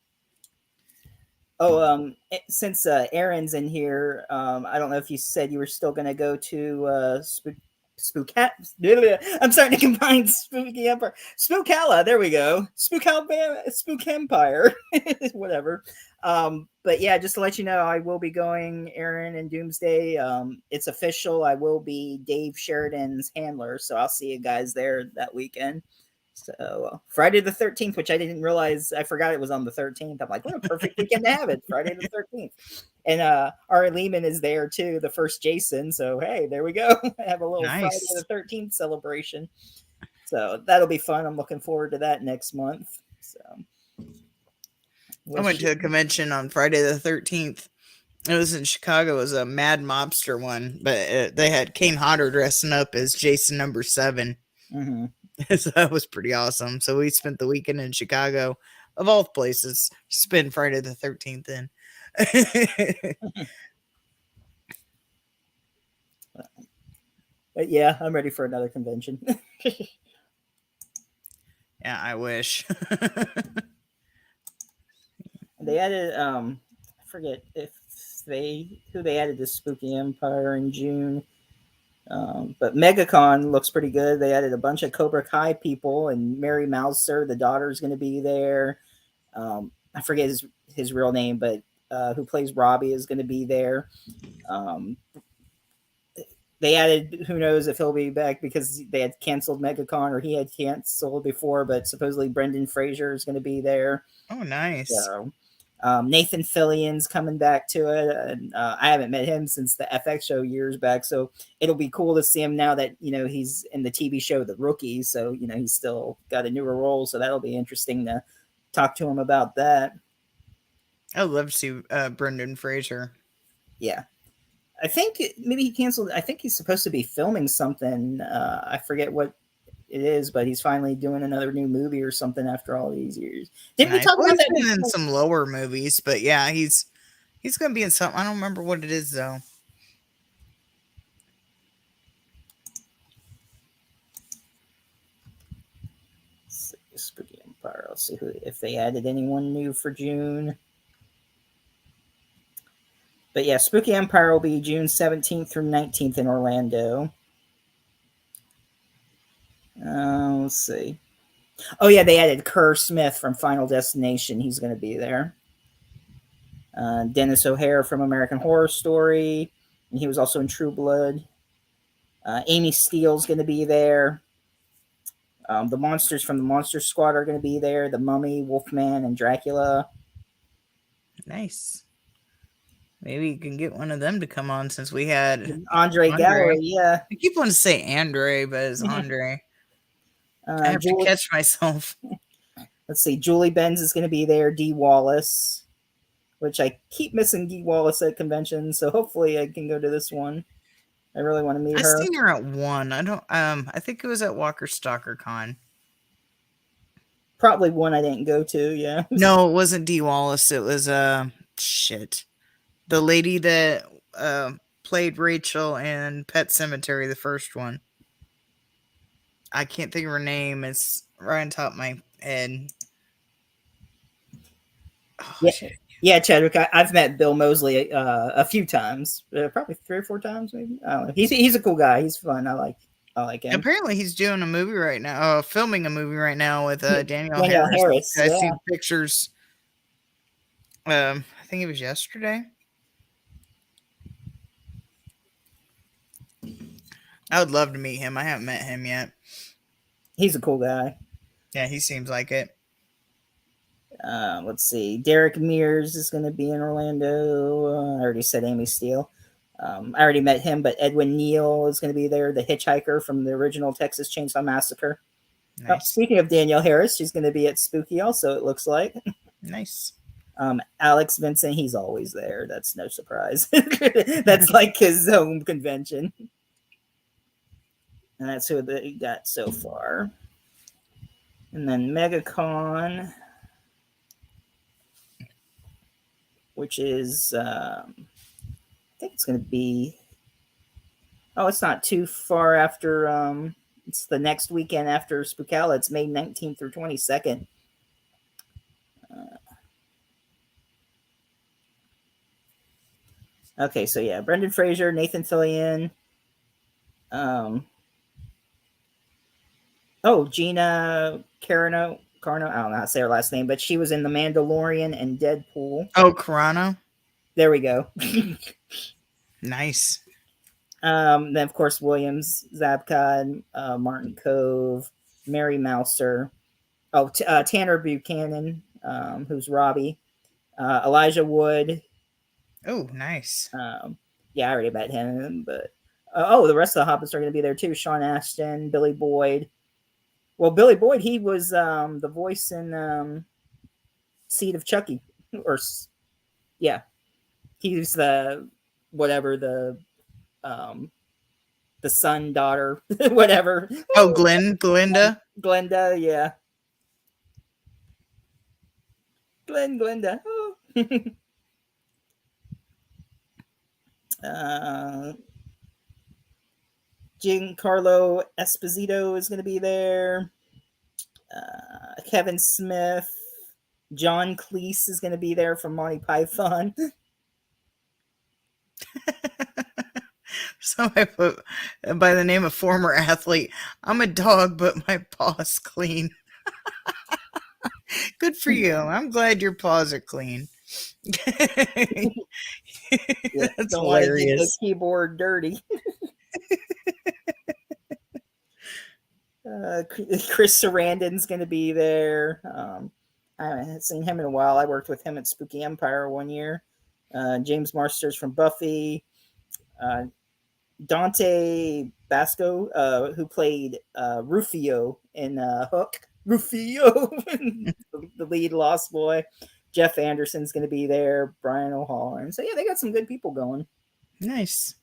Oh, since Aaron's in here, I don't know if you said you were still going to go to I'm starting to combine Spooky Empire, Spookalla. There we go, Spook Empire, whatever. But yeah, just to let you know, I will be going, Aaron and Doomsday. It's official. I will be Dave Sheridan's handler, so I'll see you guys there that weekend. So Friday the 13th, which I didn't realize, I forgot it was on the 13th. I'm like, what a perfect weekend to have it, Friday the 13th. And Ari Lehman is there too, the first Jason. So hey, there we go. Have a little Friday the Nice. 13th celebration. So that'll be fun. I'm looking forward to that next month. So I went wish to a convention on Friday the 13th. It was in Chicago. It was a Mad Mobster one, but they had Kane Hodder dressing up as Jason number 7. mm-hmm. So that was pretty awesome. So we spent the weekend in Chicago, of all places, spend Friday the 13th in. But yeah, I'm ready for another convention. Yeah, I wish. They added I forget if they added to Spooky Empire in June. But MegaCon looks pretty good. They added a bunch of Cobra Kai people, and Mary Mouser, the daughter, is going to be there. I forget his real name, but who plays Robbie is going to be there. Um, they added, who knows if he'll be back because they had canceled MegaCon or he had canceled before, but supposedly Brendan Fraser is going to be there. Oh, nice. So Nathan Fillion's coming back to it, and I haven't met him since the FX show years back. So it'll be cool to see him now that he's in the TV show The Rookie. So he's still got a newer role. So that'll be interesting to talk to him about that. I'd love to see Brendan Fraser. Yeah. I think maybe he canceled. I think he's supposed to be filming something. I forget what it is, but he's finally doing another new movie or something after all these years. Didn't we Nice. talk Well, about he's that been in before? some lower movies, but yeah, he's gonna be in something. I don't remember what it is though. Spooky Empire. Let's see if they added anyone new for June. But yeah, Spooky Empire will be June 17th through 19th in Orlando. Let's see. Oh yeah, they added Kerr Smith from Final Destination. He's going to be there. Dennis O'Hare from American Horror Story, and he was also in True Blood. Amy Steele's going to be there. The monsters from the Monster Squad are going to be there. The Mummy, Wolfman, and Dracula. Nice. Maybe you can get one of them to come on since we had Andre Gower, yeah. I keep wanting to say Andre, but it's Andre. I have to catch myself. Let's see. Julie Benz is going to be there. Dee Wallace, which I keep missing Dee Wallace at conventions, so hopefully I can go to this one. I really want to meet her. I seen her at one. I don't. I think it was at Walker Stalker Con. Probably one I didn't go to. Yeah. No, it wasn't Dee Wallace. It was shit. The lady that played Rachel in Pet Sematary, the first one. I can't think of her name. It's right on top of my head. Oh, yeah. shit. Yeah, Chadwick. I've met Bill Moseley a few times, probably 3 or 4 times, maybe. I don't know. He's a cool guy. He's fun. I like him. Apparently, he's doing a movie right now. Filming a movie right now with Danielle Harris. I Yeah. see pictures. I think it was yesterday. I would love to meet him. I haven't met him yet. He's a cool guy. Yeah, he seems like it. Let's see. Derek Mears is going to be in Orlando. I already said Amy Steele. I already met him, but Edwin Neal is going to be there, the hitchhiker from the original Texas Chainsaw Massacre. Nice. Oh, speaking of Danielle Harris, she's going to be at Spooky also, it looks like. Nice. Alex Vincent, he's always there. That's no surprise. That's like his home convention. And that's who they got so far. And then MegaCon, which is, I think it's going to be, it's not too far after, it's the next weekend after Spookala. It's May 19th through 22nd. Okay, so yeah, Brendan Fraser, Nathan Fillion, Gina Carano, I don't know how to say her last name, but she was in The Mandalorian and Deadpool. Oh, Carano. There we go. Nice. Then of course Williams, Zabka, Martin Cove, Mary Mouser. Tanner Buchanan, who's Robbie. Elijah Wood. Oh, nice. Yeah, I already met him, but the rest of the Hobbits are going to be there too. Sean Ashton, Billy Boyd. Well, Billy Boyd, he was the voice in Seed of Chucky, or yeah, he's the the son, daughter, whatever. Oh, Glenda, yeah, Glenda. Oh. Giancarlo Esposito is going to be there. Kevin Smith. John Cleese is going to be there from Monty Python. So I put by the name of former athlete. I'm a dog, but my paw's clean. Good for you. I'm glad your paws are clean. Yeah, That's don't want to get the hilarious. keyboard dirty. Chris Sarandon's going to be there. I haven't seen him in a while. I worked with him at Spooky Empire one year. James Marsters from Buffy. Uh, Dante Basco, who played Rufio in Hook. Rufio, the lead Lost Boy. Jeff Anderson's going to be there. Brian O'Halloran. So yeah, they got some good people going. Nice.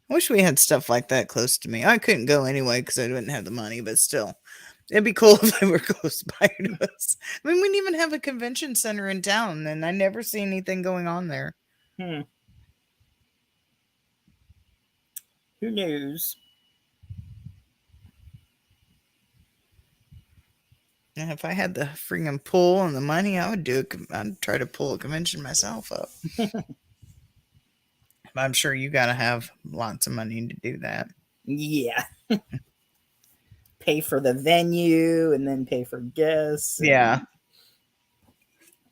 I wish we had stuff like that close to me. I couldn't go anyway because I didn't have the money, but still. It'd be cool if they were close by to us. I mean, we didn't even have a convention center in town, and I never see anything going on there. Hmm. Who knows? And if I had the freaking pool and the money, I would do it. I'd try to pull a convention myself up. But I'm sure you got to have lots of money to do that. Yeah. Pay for the venue and then pay for guests. Yeah.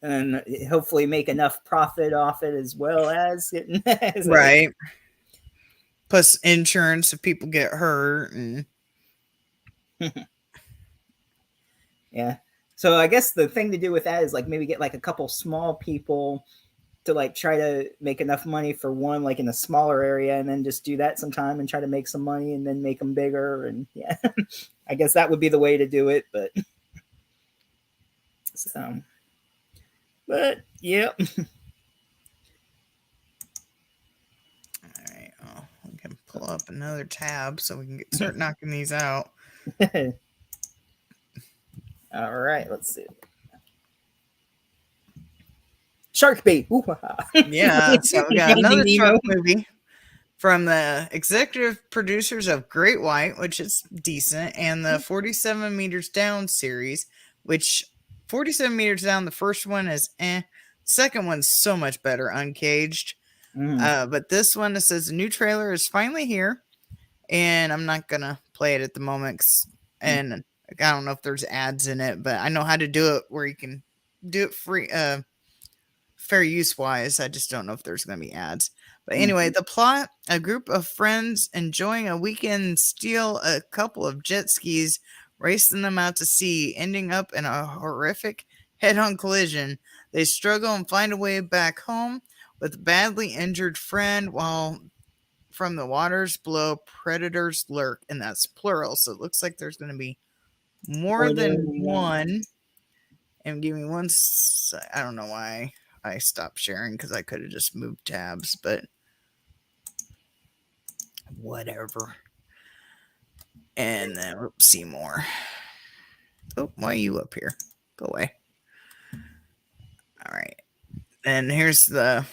And hopefully make enough profit off it as well as getting Right. Plus insurance if people get hurt and yeah. So I guess the thing to do with that is like maybe get like a couple small people to like try to make enough money for one like in a smaller area and then just do that sometime and try to make some money and then make them bigger and yeah. I guess that would be the way to do it, but so but yep. all right. Oh, we can pull up another tab so we can start knocking these out. All right, let's see. Shark bait. Yeah, so we got another shark movie from the executive producers of Great White, which is decent, and the 47 Meters Down series, which 47 Meters Down, the first one is second one's so much better, Uncaged. But this one, it says a new trailer is finally here, and I'm not gonna play it at the moment, and I don't know if there's ads in it, but I know how to do it where you can do it free, fair use wise. I just don't know if there's going to be ads. But anyway, the plot: a group of friends enjoying a weekend steal a couple of jet skis, racing them out to sea, ending up in a horrific head-on collision. They struggle and find a way back home with a badly injured friend while from the waters below predators lurk, and that's plural, so it looks like there's going to be more than one. And give me one. I don't know why I stopped sharing because I could have just moved tabs, but whatever. And then see more. Oh, why are you up here? Go away. All right. And here's the.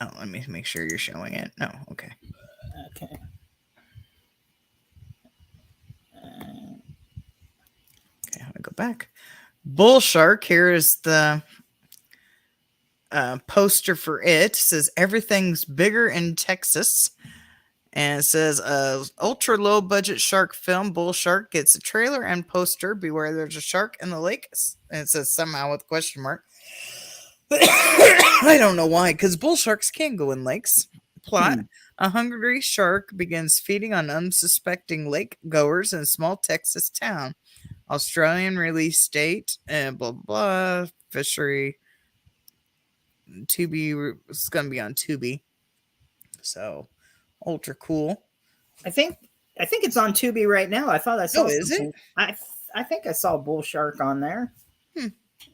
Oh, let me make sure you're showing it. No, okay. Okay. Okay, I'm gonna go back. Bull Shark. Here is the poster for it. It says everything's bigger in Texas. And it says ultra low budget shark film. Bull Shark gets a trailer and poster. Beware there's a shark in the lake. And it says somehow with a question mark. I don't know why, because bull sharks can go in lakes. Plot: a hungry shark begins feeding on unsuspecting lake goers in a small Texas town. Australian release date and blah blah blah. Fishery. Tubi. It's gonna be on Tubi. So ultra cool. I think it's on Tubi right now. I thought I saw. Oh, is it? I think I saw Bull Shark on there.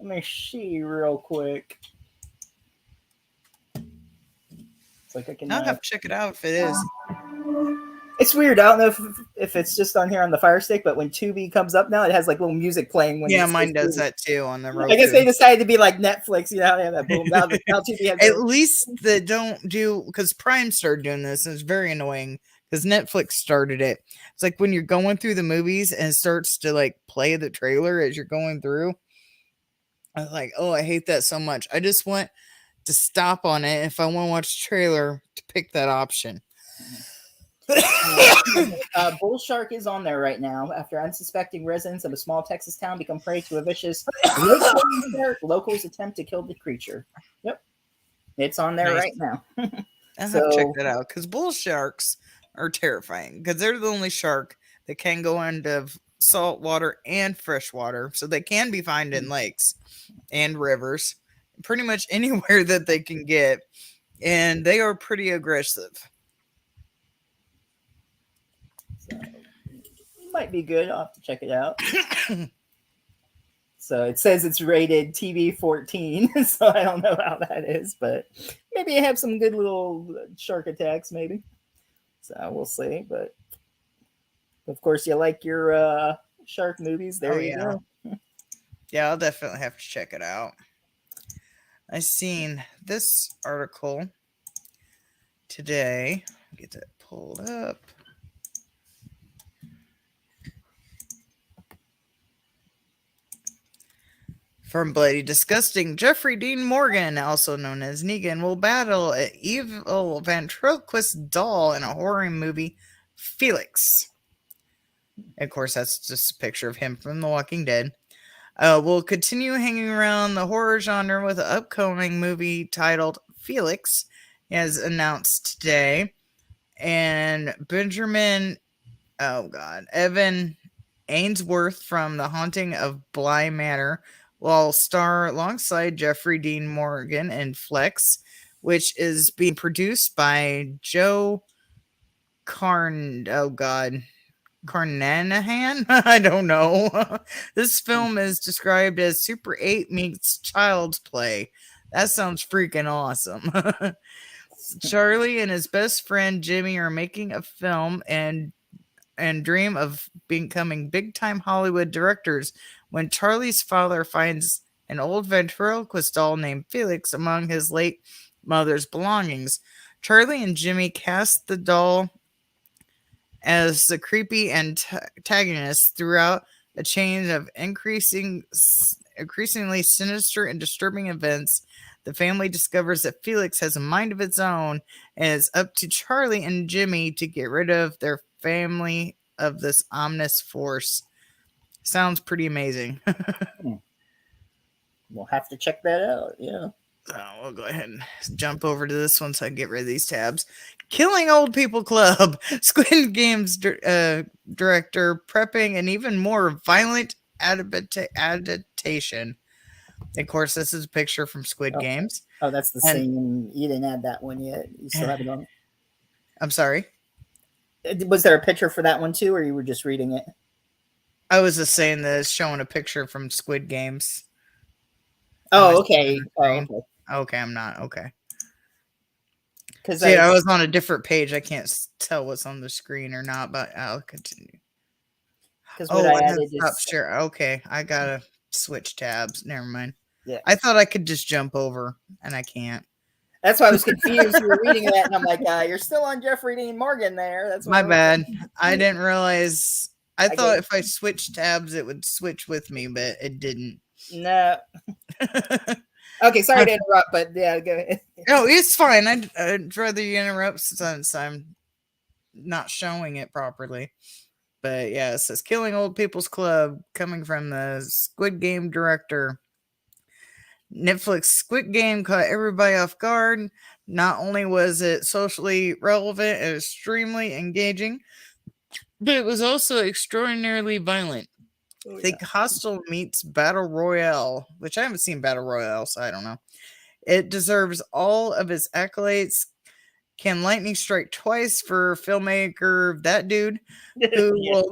Let me see real quick. It's like I can. I'll have to check it out if it is. It's weird. I don't know if it's just on here on the Fire Stick, but when Tubi comes up now, it has like little music playing. When mine does that too on the road. I guess they decided to be like Netflix. You know, they have that boom. Now Tubi has At least they don't do, because Prime started doing this, and it's very annoying because Netflix started it. It's like when you're going through the movies and it starts to like play the trailer as you're going through. I was like, oh, I hate that so much. I just want to stop on it. If I want to watch the trailer, to pick that option. Bull Shark is on there right now. After unsuspecting residents of a small Texas town become prey to a vicious shark, locals attempt to kill the creature. Yep, it's on there right now. I'll have to check that out because bull sharks are terrifying because they're the only shark that can go into salt water and fresh water, so they can be found in lakes and rivers, pretty much anywhere that they can get, and they are pretty aggressive. So might be good. I'll have to check it out. So it says it's rated TV 14, so I don't know how that is, but maybe I have some good little shark attacks, maybe. So we'll see. But of course, you like your shark movies. Oh There you yeah, go. yeah, I'll definitely have to check it out. I seen this article today. Get that pulled up. From Bloody Disgusting, Jeffrey Dean Morgan, also known as Negan, will battle an evil ventriloquist doll in a horror movie, Felix. Of course, that's just a picture of him from The Walking Dead. Will continue hanging around the horror genre with an upcoming movie titled Felix, as announced today. And Benjamin, oh god, Evan Ainsworth from The Haunting of Bly Manor will star alongside Jeffrey Dean Morgan in Flex, which is being produced by Joe Oh god, Carnanahan? I don't know. This film is described as Super 8 meets Child's Play. That sounds freaking awesome. Charlie and his best friend Jimmy are making a film and dream of becoming big time Hollywood directors when Charlie's father finds an old ventriloquist doll named Felix among his late mother's belongings. Charlie and Jimmy cast the doll as the creepy antagonist throughout a chain of increasingly sinister and disturbing events. The family discovers that Felix has a mind of its own, and it's up to Charlie and Jimmy to get rid of their family of this ominous force. Sounds pretty amazing. We'll have to check that out. Yeah. We'll go ahead and jump over to this one so I can get rid of these tabs. Killing Old People Club. Squid Games director prepping an even more violent adaptation. Of course, this is a picture from Squid Oh, Games. oh, that's the And same. You didn't add that one yet. You still have it on. I'm sorry. Was there a picture for that one too, or you were just reading it? I was just saying that it's showing a picture from Squid Games. Am I Oh, seeing okay. the Oh, screen? okay. Okay, I'm not. Okay. Because See, I I was on a different page. I can't tell what's on the screen or not, but I'll continue. because what Oh, I I have added stop is share. Okay, I gotta switch tabs. Never mind. yeah. I thought I could just jump over, and I can't. That's why I was confused. You were reading that, and I'm like, you're still on Jeffrey Dean Morgan there. That's what My I was. bad. I didn't realize. I I get thought if I switched tabs, it would switch with me, but it didn't. no. Okay, sorry to interrupt, but yeah, go ahead. No, it's fine. I'd rather you interrupt since I'm not showing it properly. But yeah, it says Killing Old People's Club coming from the Squid Game director. Netflix Squid Game caught everybody off guard. Not only was it socially relevant and extremely engaging, but it was also extraordinarily violent. Oh yeah. Think Hostel meets Battle Royale, which I haven't seen Battle Royale, so I don't know. It deserves all of its accolades. Can lightning strike twice for filmmaker that dude who Yeah. will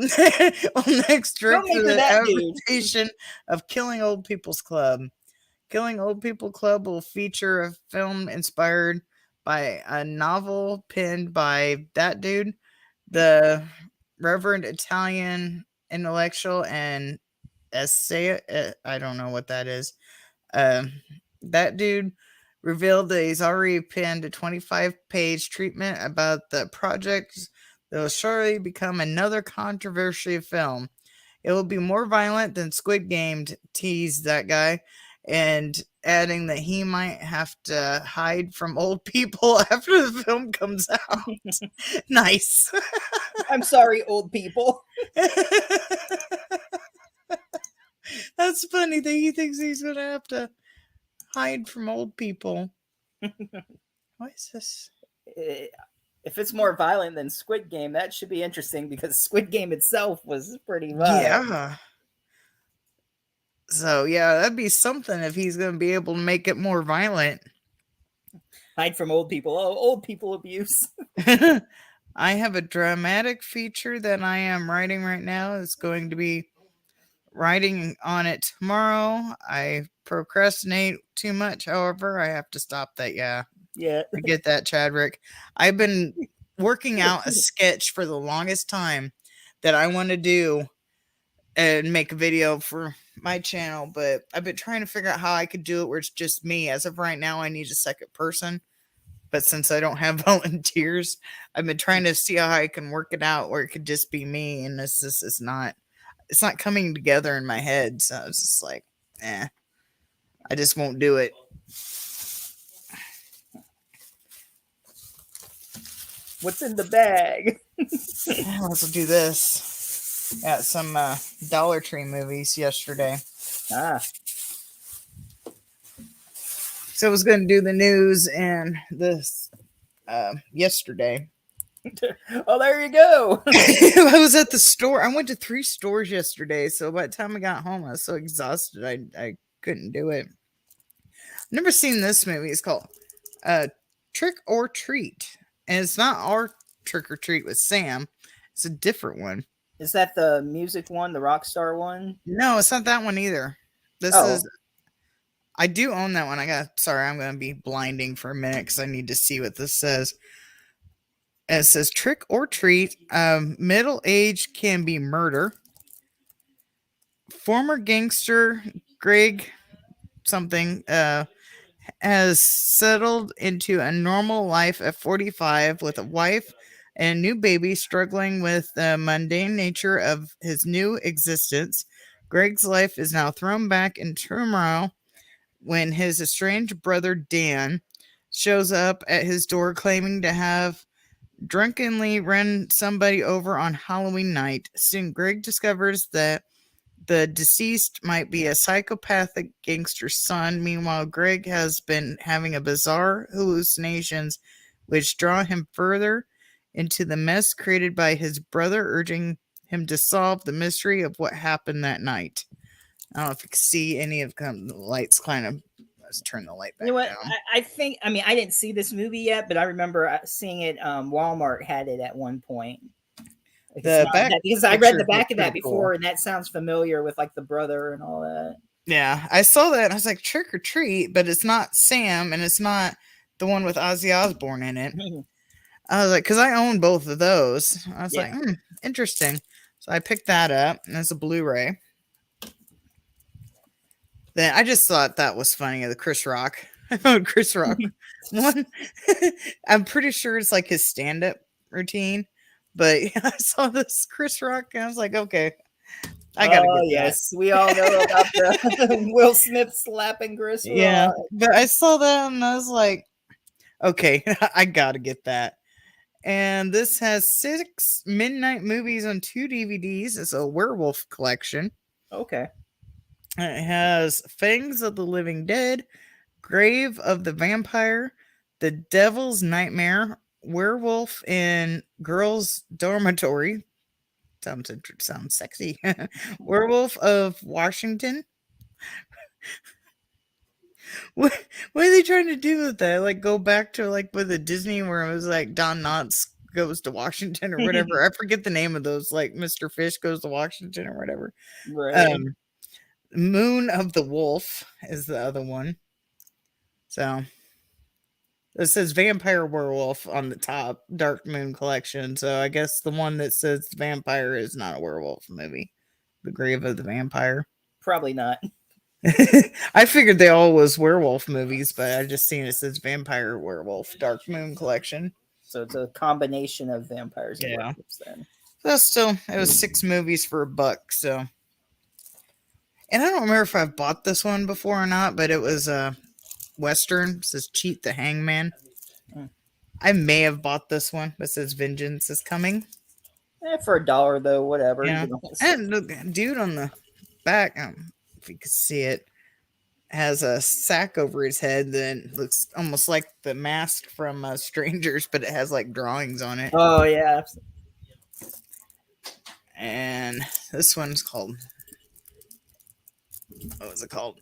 next direct Filmmaker the that dude. adaptation of Killing Old People's Club. Killing Old People Club will feature a film inspired by a novel penned by that dude, the Reverend Italian intellectual and essay. I don't know what that is. Um, that dude revealed that he's already penned a 25-page treatment about the project that will surely become another controversial film. It will be more violent than Squid Game, teased that guy, and adding that he might have to hide from old people after the film comes out. Nice. I'm sorry, old people. That's funny that he thinks he's going to have to hide from old people. Why is this? If it's more violent than Squid Game, that should be interesting because Squid Game itself was pretty violent. Yeah. So yeah, that'd be something if he's gonna be able to make it more violent. Hide from old people. Oh, old people abuse. I have a dramatic feature that I am writing right now. It's going to be writing on it tomorrow. I procrastinate too much, however, I have to stop that. Yeah, Yeah. I get that, Chadwick. I've been working out a sketch for the longest time that I want to do and make a video for my channel, but I've been trying to figure out how I could do it where it's just me. As of right now, I need a second person. But since I don't have volunteers, I've been trying to see how I can work it out where it could just be me, and this is not it's not coming together in my head. So it's just like, I just won't do it. What's in the bag? Let's do this. Got some Dollar Tree movies yesterday. Ah. So I was going to do the news and this yesterday. Oh, there you go. I was at the store. I went to 3 stores yesterday. So by the time I got home, I was so exhausted. I couldn't do it. I've never seen this movie. It's called Trick or Treat. And it's not our Trick or Treat with Sam. It's a different one. Is that the music one, the rock star one? No, it's not that one either. This Oh, is I do own that one. Sorry, I'm going to be blinding for a minute because I need to see what this says. It says Trick or Treat. Middle age can be murder. Former gangster Greg something has settled into a normal life at 45 with a wife and a new baby, struggling with the mundane nature of his new existence. Greg's life is now thrown back in turmoil when his estranged brother Dan shows up at his door claiming to have drunkenly run somebody over on Halloween night. Soon Greg discovers that the deceased might be a psychopathic gangster's son. Meanwhile, Greg has been having a bizarre hallucinations which draw him further into the mess created by his brother, urging him to solve the mystery of what happened that night. I don't know if you can see any of the lights kind of. Let's turn the light you know back what? down. I think. I mean, I didn't see this movie yet, but I remember seeing it. Walmart had it at one point. Like it's The not back because I read the pictures look back of that pretty cool. before, and that sounds familiar with like the brother and all that. Yeah, I saw that and I was like, Trick or Treat, but it's not Sam and it's not the one with Ozzy Osbourne in it. I was like, because I own both of those. I was Yeah. like, interesting. So I picked that up, and it's a Blu-ray. Then I just thought that was funny. The Chris Rock. I found Chris Rock one. I'm pretty sure it's like his stand-up routine, but I saw this Chris Rock, and I was like, okay, I gotta Oh get that. yes, we all know about the Will Smith slapping Chris Yeah, Rock. but I saw that, and I was like, okay, I gotta get that. And this has 6 midnight movies on 2 DVDs. It's a werewolf collection. Okay. It has Fangs of the Living Dead, Grave of the Vampire, The Devil's Nightmare, Werewolf in Girls' Dormitory. Sounds sexy. Werewolf of Washington. What are they trying to do with that? Like go back to like with the Disney where it was like Don Knotts goes to Washington or whatever. I forget the name of those. Like Mr. Fish goes to Washington or whatever. Right. Um, Moon of the Wolf is the other one. So it says Vampire Werewolf on the top, Dark Moon Collection. So I guess the one that says vampire is not a werewolf movie. The Grave of the Vampire. Probably not. I figured they all was werewolf movies, but I just seen it says Vampire Werewolf Dark Moon Collection. So it's a combination of vampires and Yeah. werewolves then. So still, it was 6 movies for $1. So, and I don't remember if I've bought this one before or not, but it was a Western. It says Cheat the Hangman. Mm. I may have bought this one, but it says Vengeance is Coming. For $1 though, whatever. Yeah, You know, and look, dude on the back, if you can see it, has a sack over his head that looks almost like the mask from Strangers, but it has like drawings on it. Oh yeah. And this one's called, what was it called?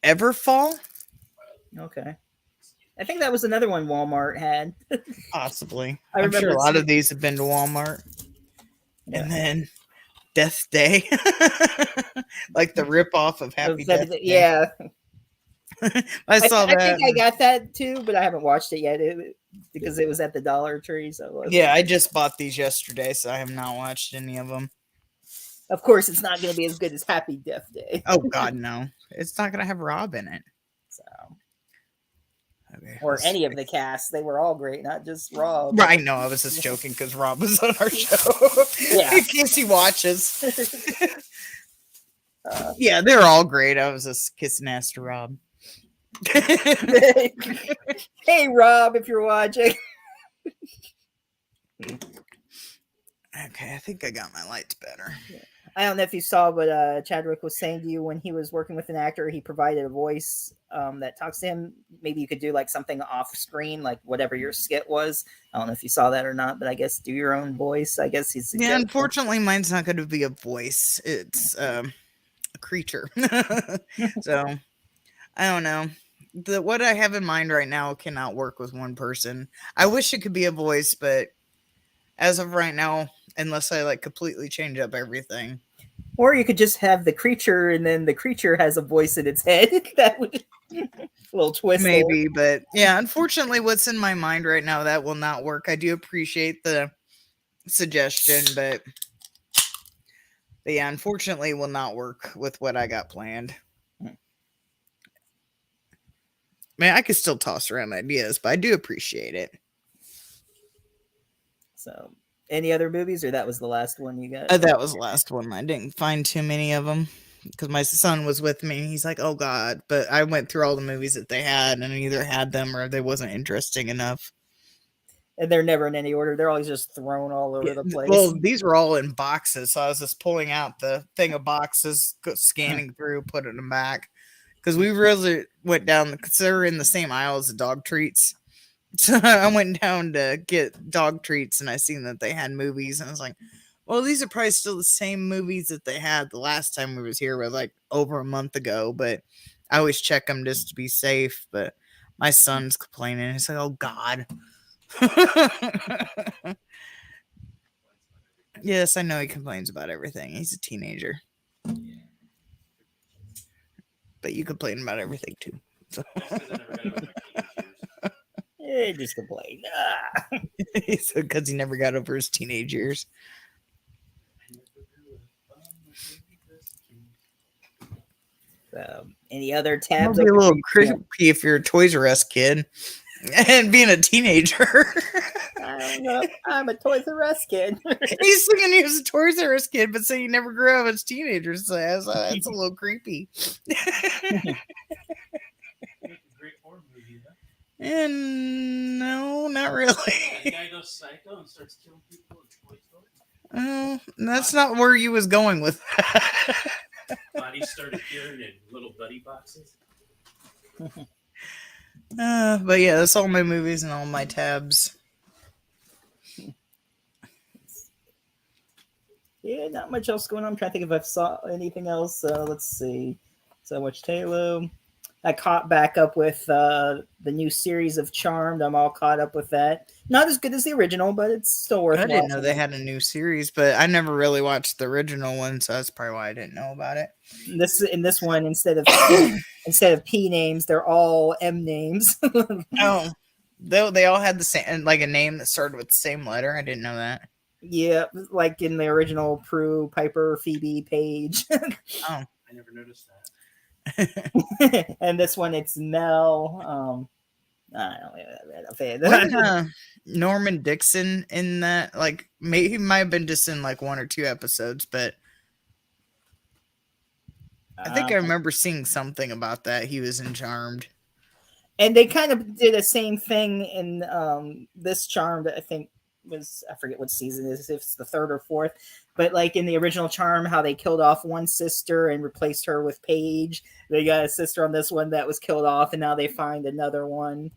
Everfall? Okay. I think that was another one Walmart had. Possibly. I I'm sure remember a lot seeing. of these have been to Walmart. Yeah. And then Death Day, like the rip off of Happy Death Day. Yeah. I saw I think that. I got that too, but I haven't watched it yet because it was at the Dollar Tree. So it wasn't. Yeah, I just bought these yesterday, so I have not watched any of them. Of course, it's not going to be as good as Happy Death Day. Oh God, no! It's not gonna have Rob in it. So, Okay, or any of the cast, they were all great, not just Rob. Right, no, I was just joking because Rob was on our show. Yeah. In case he watches. Yeah, they're all great. I was just kissing ass to Rob. Hey, Rob, if you're watching. Okay, I think I got my lights better. I don't know if you saw what Chadwick was saying to you when he was working with an actor. He provided a voice that talks to him. Maybe you could do like something off screen, like whatever your skit was. I don't know if you saw that or not, but I guess do your own voice. I guess he's Yeah. Unfortunately, mine's not going to be a voice. It's a creature. So I don't know. What I have in mind right now cannot work with one person. I wish it could be a voice, but as of right now, unless I like completely change up everything. Or you could just have the creature, and then the creature has a voice in its head. That would a little twist. Maybe, but yeah, unfortunately, what's in my mind right now that will not work. I do appreciate the suggestion, but yeah, unfortunately, will not work with what I got planned. Man, I could still toss around ideas, but I do appreciate it. So, any other movies, or that was the last one you got? That was the last one. I didn't find too many of them because my son was with me. He's like, "Oh God!" But I went through all the movies that they had, and either had them or they wasn't interesting enough. And they're never in any order. They're always just thrown all over the place. Well, these were all in boxes, so I was just pulling out the thing of boxes, scanning through, putting them back. Because we really went down, because they were in the same aisle as the dog treats. So I went down to get dog treats, and I seen that they had movies, and I was like, well, these are probably still the same movies that they had the last time we was here, was like over a month ago, but I always check them just to be safe. But my son's complaining. He's like, oh God. Yes, I know he complains about everything. He's a teenager. But you complain about everything too. So. Just complain. Because he never got over his teenage years. Any other tabs? It'll be a little creepy if you're a Toys R Us kid and being a teenager. I don't know. I'm a Toys R Us kid. He's thinking he was a Toys R Us kid, but saying he never grew up as teenagers. So that's a little creepy. And no, not really. The guy goes psycho and starts killing people in Toy Story. Oh, that's not where you was going with that. Bodies started appearing in little buddy boxes. But yeah, that's all my movies and all my tabs. Yeah, not much else going on. I'm trying to think if I saw anything else. Let's see. So I watched Halo. I caught back up with the new series of Charmed. I'm all caught up with that. Not as good as the original, but it's still worth. I didn't know they had a new series, but I never really watched the original one, so that's probably why I didn't know about it. In this one, instead of P names, they're all M names. Oh, they all had the same, like a name that started with the same letter. I didn't know that. Yeah, like in the original, Prue, Piper, Phoebe, Paige. Oh, I never noticed that. And this one, it's Mel. I don't know. Wasn't Norman Dixon in that? Like, maybe he might have been just in like one or two episodes, but I think I remember seeing something about that. He was in Charmed. And they kind of did the same thing in this Charmed. I think was, I forget what season it is, if it's the third or fourth, but like in the original Charm, how they killed off one sister and replaced her with Paige. They got a sister on this one that was killed off, and now they find another one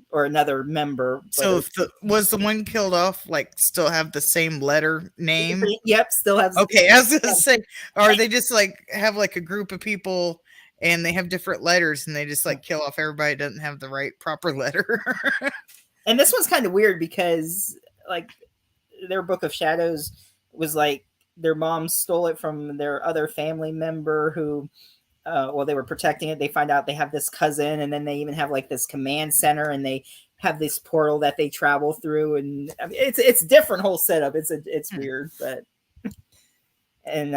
or another member. So if was the one killed off like still have the same letter name? Yep, still has. Okay, I was gonna say, or they just like have like a group of people and they have different letters and they just like kill off everybody that doesn't have the right proper letter. And this one's kind of weird because like their Book of Shadows was like their mom stole it from their other family member who well, they were protecting it. They find out they have this cousin, and then they even have like this command center, and they have this portal that they travel through, and I mean, it's different whole setup. It's weird, but and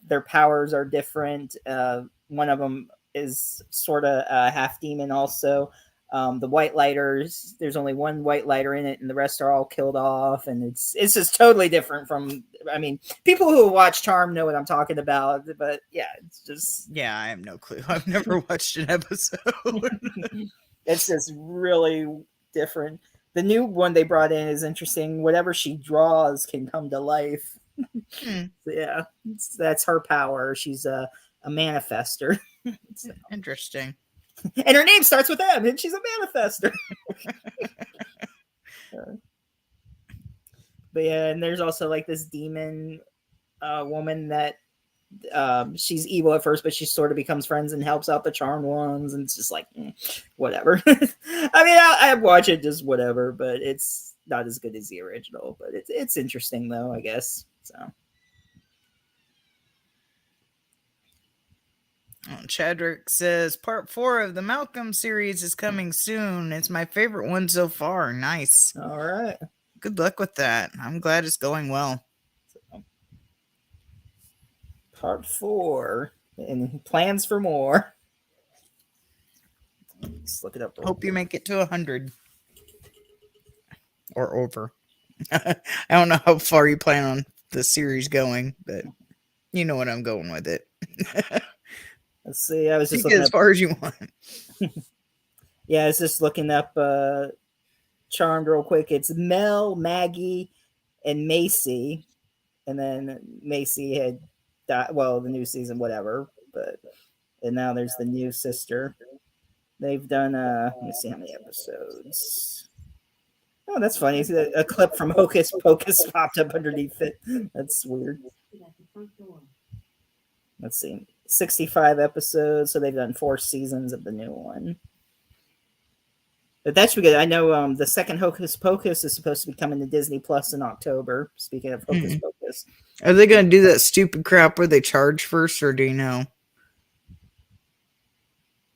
their powers are different. One of them is sort of half demon, also. The white lighters, there's only one white lighter in it, and the rest are all killed off, and it's just totally different from. I mean, people who watch Charm know what I'm talking about, but yeah, it's just yeah, I have no clue. I've never watched an episode. It's just really different. The new one they brought in is interesting. Whatever she draws can come to life. So yeah, that's her power. She's a manifester. So. Interesting. And her name starts with M, and she's a manifester. But yeah, and there's also like this demon woman that she's evil at first, but she sort of becomes friends and helps out the charmed ones, and it's just like whatever. I mean, I watch it just whatever, but it's not as good as the original. But it's interesting though, I guess. So. Chadrick says part 4 of the Malcolm series is coming soon. It's my favorite one so far. Nice. All right. Good luck with that. I'm glad it's going well. So, part 4 and plans for more. Let's look it up. Hope you make it to 100 or over. I don't know how far you plan on the series going, but you know what I'm going with it. Let's see. I was just looking as far as you want. Yeah, I was just looking up Charmed real quick. It's Mel, Maggie, and Macy, and then Macy had died. Well, the new season, whatever. And now there's the new sister. They've done. Let me see how many episodes. Oh, that's funny. A clip from Hocus Pocus popped up underneath it. That's weird. Let's see. 65 episodes, so they've done 4 seasons of the new one. But that should be good. I know the second Hocus Pocus is supposed to be coming to Disney Plus in October. Speaking of Hocus Pocus. Are they going to do that stupid crap where they charge first, or do you know?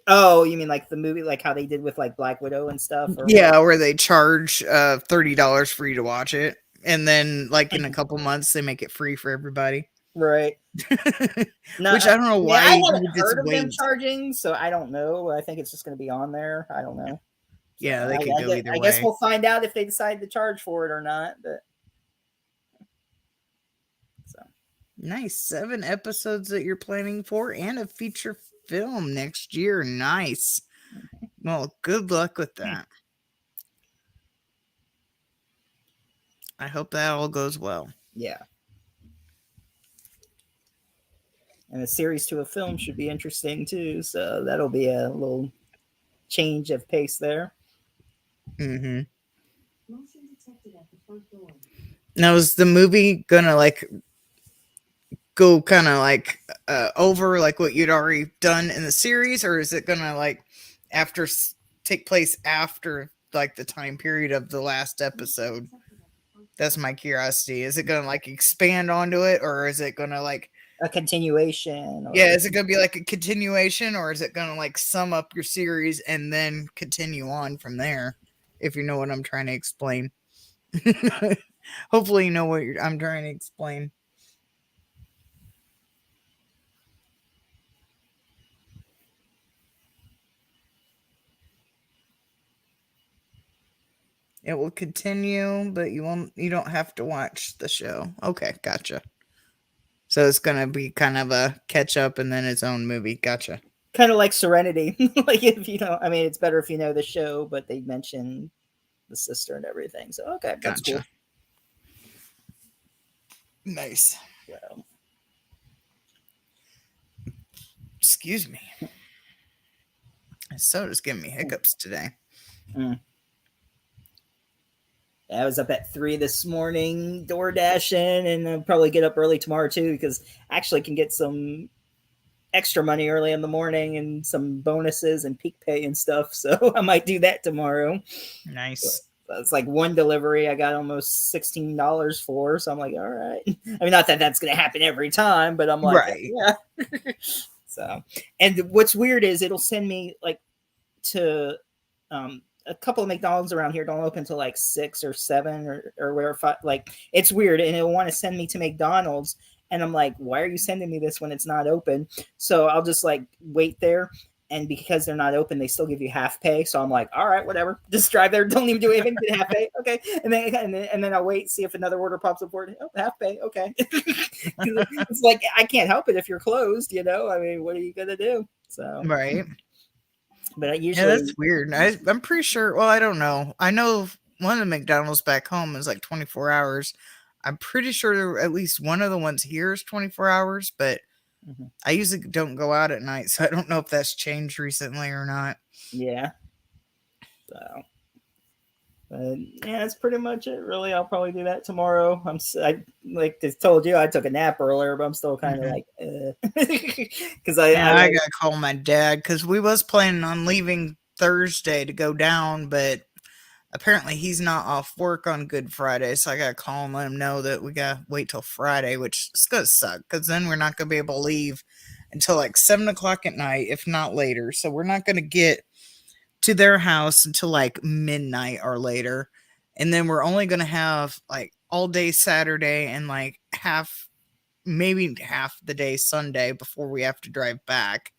Oh, you mean like the movie, like how they did with like Black Widow and stuff? Yeah, where they charge $30 for you to watch it, and then like in a couple months they make it free for everybody. Right. No, which I don't know why. I haven't heard of them charging, so I don't know. I think it's just going to be on there. I don't know. Yeah, they could go either way. I guess we'll find out if they decide to charge for it or not. But so nice. 7 episodes that you're planning for, and a feature film next year. Nice. Well, good luck with that. I hope that all goes well. Yeah. And a series to a film should be interesting too. So that'll be a little change of pace there. Mm-hmm. Now, is the movie gonna like go kind of like over like what you'd already done in the series, or is it gonna like take place after like the time period of the last episode? That's my curiosity. Is it gonna like expand onto it, or is it gonna like a continuation? Yeah, is it gonna be like a continuation, or is it gonna like sum up your series and then continue on from there? If you know what I'm trying to explain. Hopefully you know what I'm trying to explain. It will continue, but you don't have to watch the show. Okay, gotcha. So it's gonna be kind of a catch up and then its own movie. Gotcha. Kind of like Serenity. Like if you know, I mean, it's better if you know the show, but they mention the sister and everything. So okay, that's cool. Gotcha. Nice. Well, Excuse me. Soda's giving me hiccups today. I was up at 3 this morning, door dashing, and I'll probably get up early tomorrow too because I actually can get some extra money early in the morning and some bonuses and peak pay and stuff. So I might do that tomorrow. Nice. It's like one delivery I got almost $16 for. So I'm like, all right. I mean, not that that's going to happen every time, but I'm like, Right. yeah. So, and what's weird is it'll send me like to a couple of McDonald's around here don't open until like 6 or 7 or whatever. Like it's weird, and it'll want to send me to McDonald's, and I'm like, why are you sending me this when it's not open? So I'll just like wait there, and because they're not open, they still give you half pay. So I'm like, all right, whatever, just drive there, don't even do anything, get half pay, okay. And then I'll wait, see if another order pops up for it. Oh, half pay, okay. It's like I can't help it if you're closed, you know. I mean, what are you gonna do? So Right. but I Yeah, usually that's weird. I'm pretty sure. Well, I don't know. I know one of the McDonald's back home is like 24 hours. I'm pretty sure at least one of the ones here is 24 hours, but I usually don't go out at night, so I don't know if that's changed recently or not. yeah. So, but yeah, that's pretty much it. Really, I'll probably do that tomorrow. I like I told you, I took a nap earlier, but I'm still kind of like, because Yeah, I gotta call my dad because we was planning on leaving Thursday to go down, but apparently he's not off work on Good Friday, so I gotta call him, let him know that we gotta wait till Friday, which is gonna suck because then we're not gonna be able to leave until like 7 o'clock at night, if not later. So we're not gonna get to their house until like midnight or later, and then we're only gonna have like all day Saturday and like maybe half the day Sunday before we have to drive back.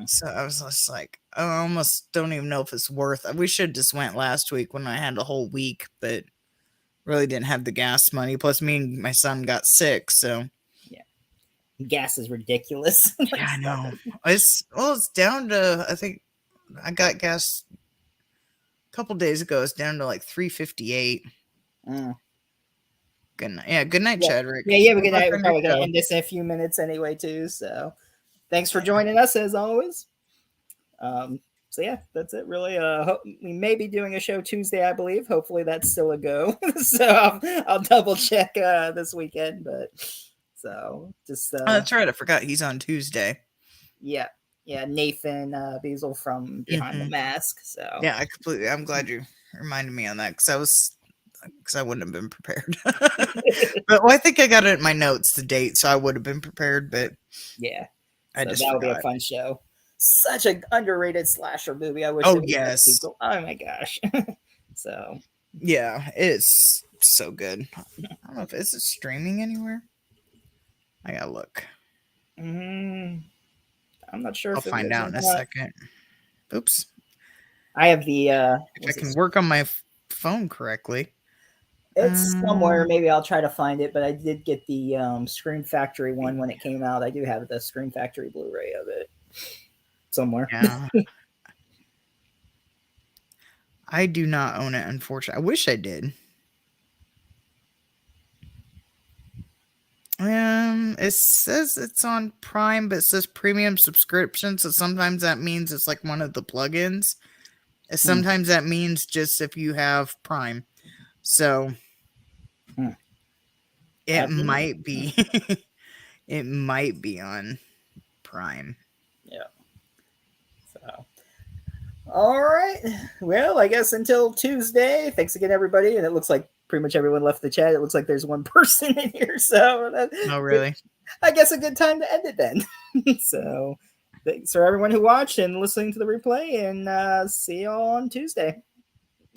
So I was just like, I almost don't even know if it's worth it. We should just went last week when I had a whole week, but really didn't have the gas money. Plus, me and my son got sick, so yeah, gas is ridiculous. yeah, I know. It's down to, I think I got gas a couple days ago. It's down to like $3.58. Good night. Yeah, good night, Yeah. Chadwick. Yeah, you have a good Good luck night. We're on your probably gonna show. end this in a few minutes anyway, too. So thanks for joining us as always. So yeah, that's it really. We may be doing a show Tuesday, I believe. Hopefully that's still a go. So I'll double check this weekend, but so just Oh, that's right. I forgot he's on Tuesday. yeah, Nathan Beazle from Behind the Mask. So Yeah, I'm glad you reminded me on that because I wouldn't have been prepared. But I think I got it in my notes, the date, so I would have been prepared. But yeah, I so just that would be a forgot. fun show. Such an underrated slasher movie. I wish. Oh it was yes. people. Oh my gosh. So Yeah, it's so good. I don't know if is it streaming anywhere. I gotta look. I'm not sure I'll if it find is out or in a not. second. Oops. I have the If I can work on my phone correctly. it's somewhere. Maybe I'll try to find it, but I did get the Scream Factory one when it came out. I do have the Scream Factory Blu-ray of it somewhere. Yeah. I do not own it, unfortunately. I wish I did. It says it's on Prime, but it says premium subscription, so sometimes that means it's like one of the plugins. Sometimes that means just if you have Prime. So it might be it might be on Prime. Yeah. So all right. Well, I guess until Tuesday. Thanks again, everybody. And it looks like pretty much everyone left the chat. It looks like there's one person in here. So Oh, really? I guess a good time to end it then. So thanks for everyone who watched and listening to the replay, and see you all on Tuesday.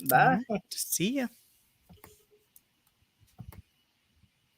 Bye. See ya.